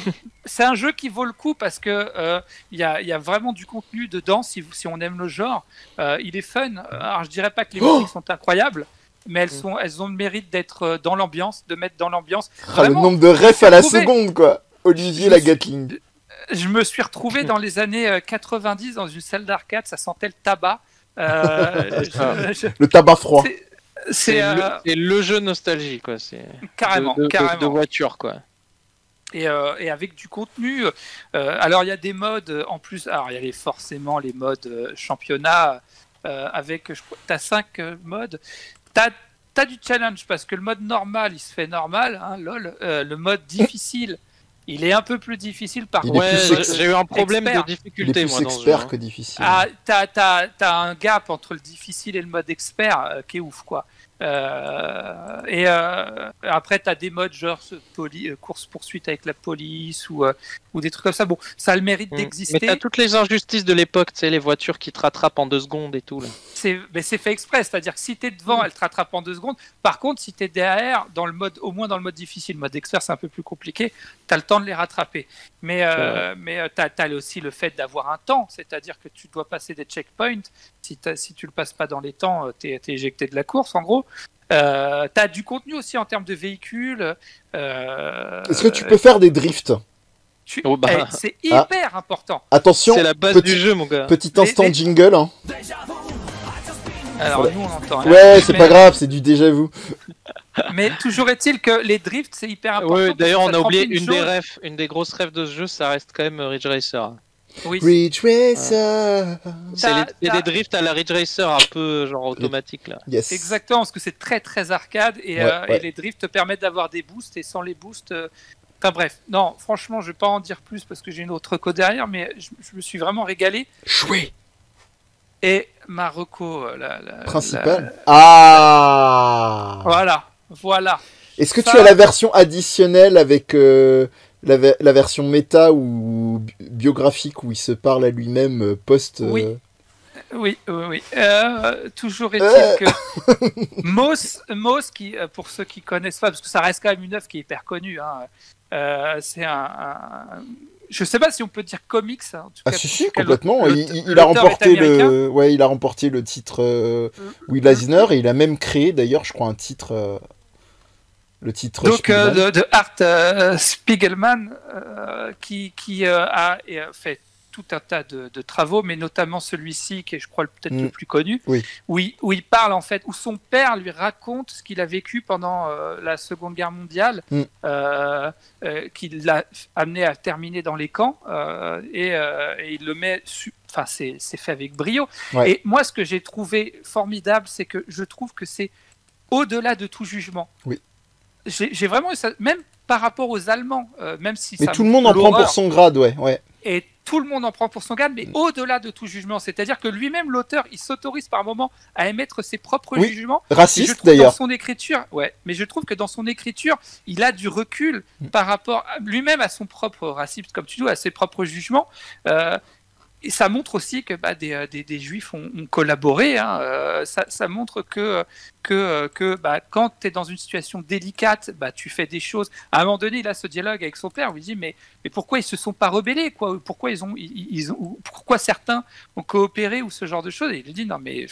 c'est un jeu qui vaut le coup parce que il y a vraiment du contenu dedans si on aime le genre. Il est fun. Alors je dirais pas que les musiques sont incroyables, mais elles ont le mérite d'être dans l'ambiance, de mettre dans l'ambiance. Ah, le Vraiment, nombre de refs à la trouvé. seconde, quoi. Olivier Je la me suis- Gatling. Je me suis retrouvé dans les années 90 dans une salle d'arcade, ça sentait le tabac. Le tabac froid. C'est C'est le jeu nostalgie quoi. C'est carrément, de carrément. voiture quoi. Et avec du contenu. Alors il y a des modes en plus. Alors il y a forcément les modes championnat avec. T'as 5 modes. T'as du challenge parce que le mode normal il se fait normal, hein, lol. Le mode difficile. Il est un peu plus difficile par Il est contre. Ouais, plus ex- j'ai eu un problème expert. de Il est difficulté plus moi dans ce jeu. expert hein. que difficile. Ah, t'as un gap entre le difficile et le mode expert qui est ouf quoi. Après t'as des modes genre course poursuite avec la police ou des trucs comme ça. Bon, ça a le mérite Mais d'exister. t'as toutes les injustices de l'époque, tu sais, les voitures qui te rattrapent en 2 secondes et tout là. Mais c'est fait exprès, c'est-à-dire que si t'es devant, elle te rattrape en 2 secondes. Par contre, si t'es derrière, au moins dans le mode difficile, le mode expert c'est un peu plus compliqué, t'as le temps de les rattraper. Mais t'as aussi le fait d'avoir un temps, c'est-à-dire que tu dois passer des checkpoints. Si tu le passes pas dans les temps, t'es éjecté de la course en gros. T'as du contenu aussi en termes de véhicules. Est-ce que tu peux faire des drifts? Oh, bah. C'est hyper important. Attention, C'est la base petit, du jeu mon gars. petit instant Les- jingle. Hein. Alors Ouais. nous on entend rien. Ouais, c'est Mais- pas grave, c'est du déjà vu. Mais toujours est-il que les drifts c'est hyper important. Ouais, parce d'ailleurs que on ça a te oublié remplit une des refs, une des grosses refs de ce jeu, ça reste quand même Ridge Racer. Oui. Ridge Racer. C'est T'as- des drifts à la Ridge Racer un peu genre automatique là. Yes. Exactement, parce que c'est très très arcade et, Ouais, et ouais. les drifts te permettent d'avoir des boosts et sans les boosts, Enfin bref, non, franchement, je vais pas en dire plus parce que j'ai une autre reco derrière, mais je me suis vraiment régalé. Chouette. Et ma reco, Principale. Ah. Voilà. Est-ce que Ça- tu as la version additionnelle avec la version méta ou biographique où il se parle à lui-même post... Oui. Toujours est-il que Moss qui, pour ceux qui connaissent pas, parce que ça reste quand même une œuvre qui est hyper connue, hein, c'est je sais pas si on peut dire comics. Hein, en tout cas, si, complètement. Il a remporté il a remporté le titre Will Eisner et il a même créé d'ailleurs, je crois, un titre. Le titre. Donc de Art Spiegelman qui a fait tout un tas de travaux, mais notamment celui-ci qui est, je crois, peut-être le plus connu, où il parle en fait, où son père lui raconte ce qu'il a vécu pendant la Seconde Guerre mondiale, qui l'a amené à terminer dans les camps, et il le met, enfin c'est fait avec brio. Ouais. Et moi, ce que j'ai trouvé formidable, c'est que je trouve que c'est au-delà de tout jugement. Oui. J'ai vraiment eu ça, même par rapport aux Allemands, même si mais tout le monde en prend pour son grade, ouais. Et tout le monde en prend pour son grade, mais au-delà de tout jugement, c'est-à-dire que lui-même, l'auteur, il s'autorise par moment à émettre ses propres jugements. Raciste d'ailleurs. Dans son écriture, mais je trouve que dans son écriture, il a du recul par rapport lui-même à son propre racisme, comme tu dis, à ses propres jugements. Et ça montre aussi que des juifs ont collaboré. Hein. Ça montre que quand tu es dans une situation délicate, tu fais des choses. À un moment donné, il a ce dialogue avec son père où il dit mais pourquoi ils se sont pas rebellés, quoi ? Pourquoi pourquoi certains ont coopéré ou ce genre de choses ? Et il dit non mais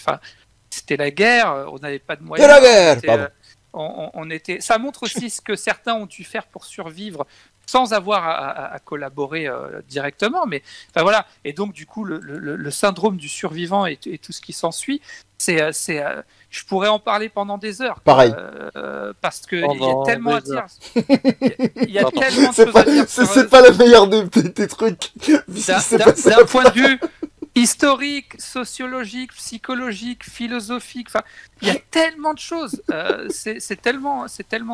c'était la guerre, on n'avait pas de moyens. C'est la guerre. On était. Ça montre aussi ce que certains ont dû faire pour survivre, sans avoir à collaborer directement, mais enfin voilà. Et donc du coup, le syndrome du survivant et tout ce qui s'ensuit, je pourrais en parler pendant des heures. Pareil. Parce que il y a tellement à dire. Il y a tellement de choses à dire. C'est pas la meilleure des trucs. D'un point de vue historique, sociologique, psychologique, philosophique. Enfin, il y a tellement de choses. C'est tellement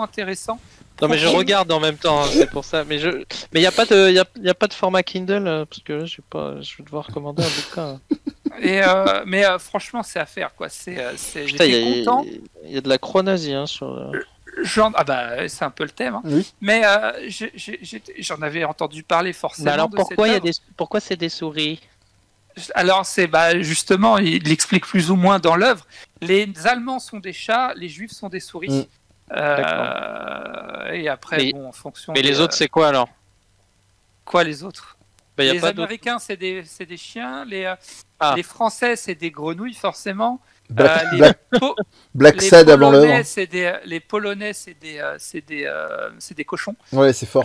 intéressant. Non mais je regarde en même temps, hein, c'est pour ça. Mais il y a pas de format Kindle parce que là, je vais devoir commander un bouquin. Mais franchement, c'est à faire quoi. J'étais content. Il y a de la croix-nazie sur. C'est un peu le thème. Hein. Oui. Mais j'en avais entendu parler forcément. Mais alors pourquoi c'est des souris? Alors justement, il l'explique plus ou moins dans l'œuvre. Les Allemands sont des chats, les Juifs sont des souris. Et après, en fonction. Mais les autres, c'est quoi alors? Quoi les autres? Les Américains, c'est des chiens. Les Français, c'est des grenouilles forcément. Black Sad avant l'heure. Les Polonais, c'est des cochons. Ouais, c'est fort.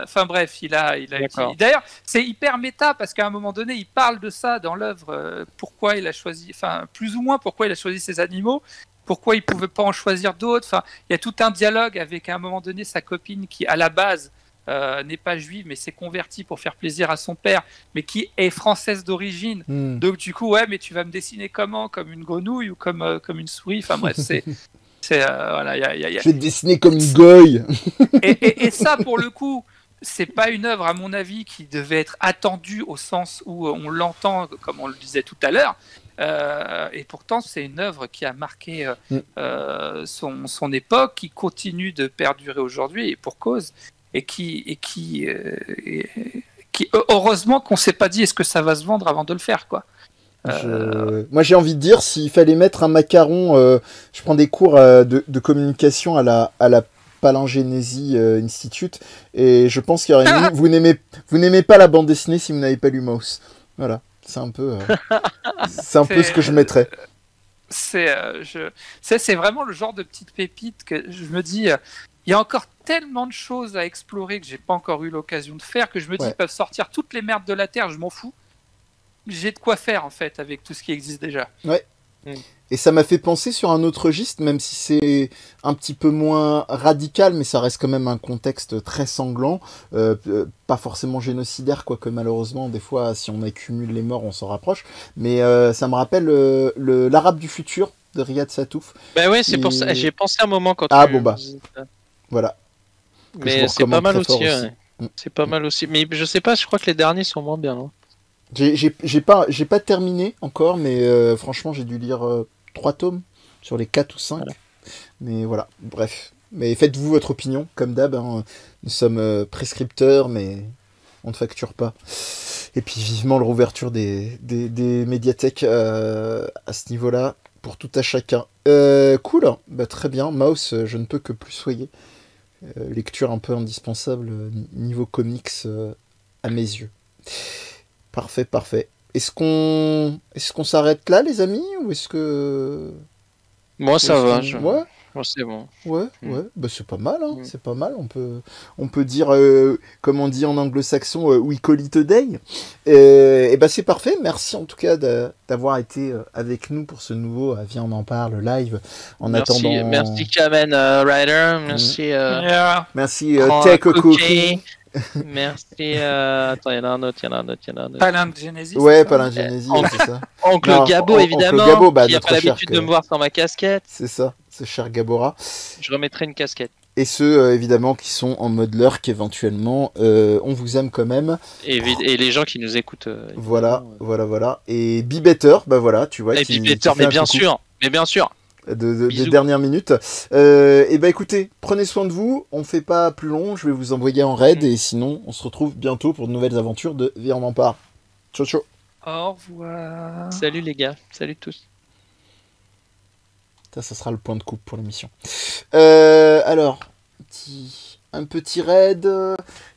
Enfin bref, il a utilisé. D'ailleurs, c'est hyper méta parce qu'à un moment donné, il parle de ça dans l'œuvre. Pourquoi il a choisi, enfin plus ou moins pourquoi il a choisi ces animaux. Pourquoi il pouvait pas en choisir d'autres. Enfin, il y a tout un dialogue avec à un moment donné sa copine qui, à la base, n'est pas juive, mais s'est convertie pour faire plaisir à son père, mais qui est française d'origine. Donc du coup, mais tu vas me dessiner comment? Comme une grenouille ou comme une souris? Enfin bref, voilà. Je vais te dessiner comme une goye. et ça, pour le coup, c'est pas une œuvre, à mon avis, qui devait être attendue au sens où on l'entend, comme on le disait tout à l'heure. Et pourtant, c'est une œuvre qui a marqué son époque, qui continue de perdurer aujourd'hui, et pour cause. Et qui heureusement qu'on s'est pas dit est-ce que ça va se vendre avant de le faire, quoi. Moi j'ai envie de dire, s'il fallait mettre un macaron, je prends des cours de communication à la Palingénésie Institute, et je pense qu'il y aurait vous n'aimez pas la bande dessinée si vous n'avez pas lu Mouse. Voilà, c'est un peu ce que je mettrais. C'est vraiment le genre de petite pépite que je me dis. Il y a encore tellement de choses à explorer que j'ai pas encore eu l'occasion de faire, que je me dis ils peuvent sortir toutes les merdes de la Terre, je m'en fous. J'ai de quoi faire en fait avec tout ce qui existe déjà. Ouais. Et ça m'a fait penser sur un autre registre, même si c'est un petit peu moins radical, mais ça reste quand même un contexte très sanglant, pas forcément génocidaire, quoique malheureusement, des fois, si on accumule les morts, on s'en rapproche. Mais ça me rappelle l'Arabe du futur de Riyad Satouf. Bah ouais, c'est pour ça. J'y ai pensé un moment quand bon bah. Voilà. que je Mais vous c'est pas recommande mal très fort aussi. aussi. Ouais. C'est pas mal aussi. Mais je sais pas, je crois que les derniers sont moins bien. Hein. J'ai pas terminé encore, mais franchement, j'ai dû lire 3 tomes sur les 4 ou 5. Voilà. Mais voilà, bref. Mais faites-vous votre opinion, comme d'hab. Hein. Nous sommes prescripteurs, mais on ne facture pas. Et puis vivement la rouverture des médiathèques à ce niveau-là, pour tout à chacun. Cool, bah, très bien. Mouse, je ne peux que plus soyer. Lecture un peu indispensable niveau comics à mes yeux. Parfait, parfait. Est-ce qu'on s'arrête là, les amis, ou est-ce que Moi, ça va. Ouais, Moi, c'est bon. ouais, ouais. Bah, c'est pas mal, hein. Mm. C'est pas mal. On peut dire, comme on dit en anglo-saxon, we call it a day. Et bah, c'est parfait. Merci en tout cas d'avoir été avec nous pour ce nouveau Viens on en parle live. En Merci, attendant. merci Kamen Rider. Merci. Yeah. Merci Grand Tech Cookie. Cookie. Merci. Attends, il y en a un autre. Palin de Genesis. Ouais, c'est ça Palingénésie, c'est ça. Oncle Non, Gabo, Oncle évidemment. Gabo, bah, qui a notre pas cher l'habitude de me voir sans ma casquette. C'est ça, c'est cher Gabora. Je remettrai une casquette. Et ceux, évidemment, qui sont en mode lurk, éventuellement, on vous aime quand même. Et les gens qui nous écoutent. Voilà, voilà. Et Be Better, bah voilà, tu vois. Et qui puis Peter, fait mais un bien coucou sûr. Mais bien sûr. des Bisous. dernières minutes. Et bah écoutez, prenez soin de vous. On fait pas plus long. Je vais vous envoyer en raid. Et sinon, on se retrouve bientôt pour de nouvelles aventures de Viens on en parle. Ciao, ciao. Au revoir. Salut les gars. Salut tous. Ça sera le point de coupe pour l'émission. Alors, un petit raid.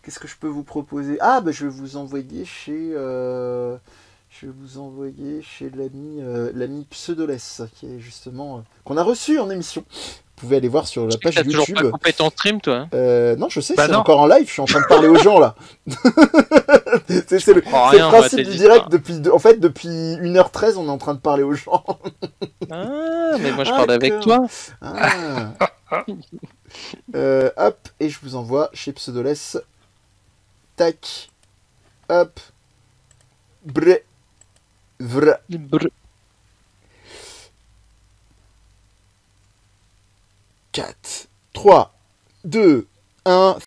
Qu'est-ce que je peux vous proposer? Ah, bah, je vais vous envoyer chez l'ami Pseudoless, qui est justement qu'on a reçu en émission. Vous pouvez aller voir sur la page T'as toujours YouTube. pas coupé ton stream, toi hein Non, je sais, Bah c'est non. encore en live. Je suis en train de parler aux gens là. c'est le rien, principe moi, du tes direct histoires. depuis 1h13, on est en train de parler aux gens. Ah, mais moi je parle avec toi. Ah. Hop, et je vous envoie chez Pseudoless. Tac. Hop. Bré. Vra. Brr. 4, 3, 2, 1.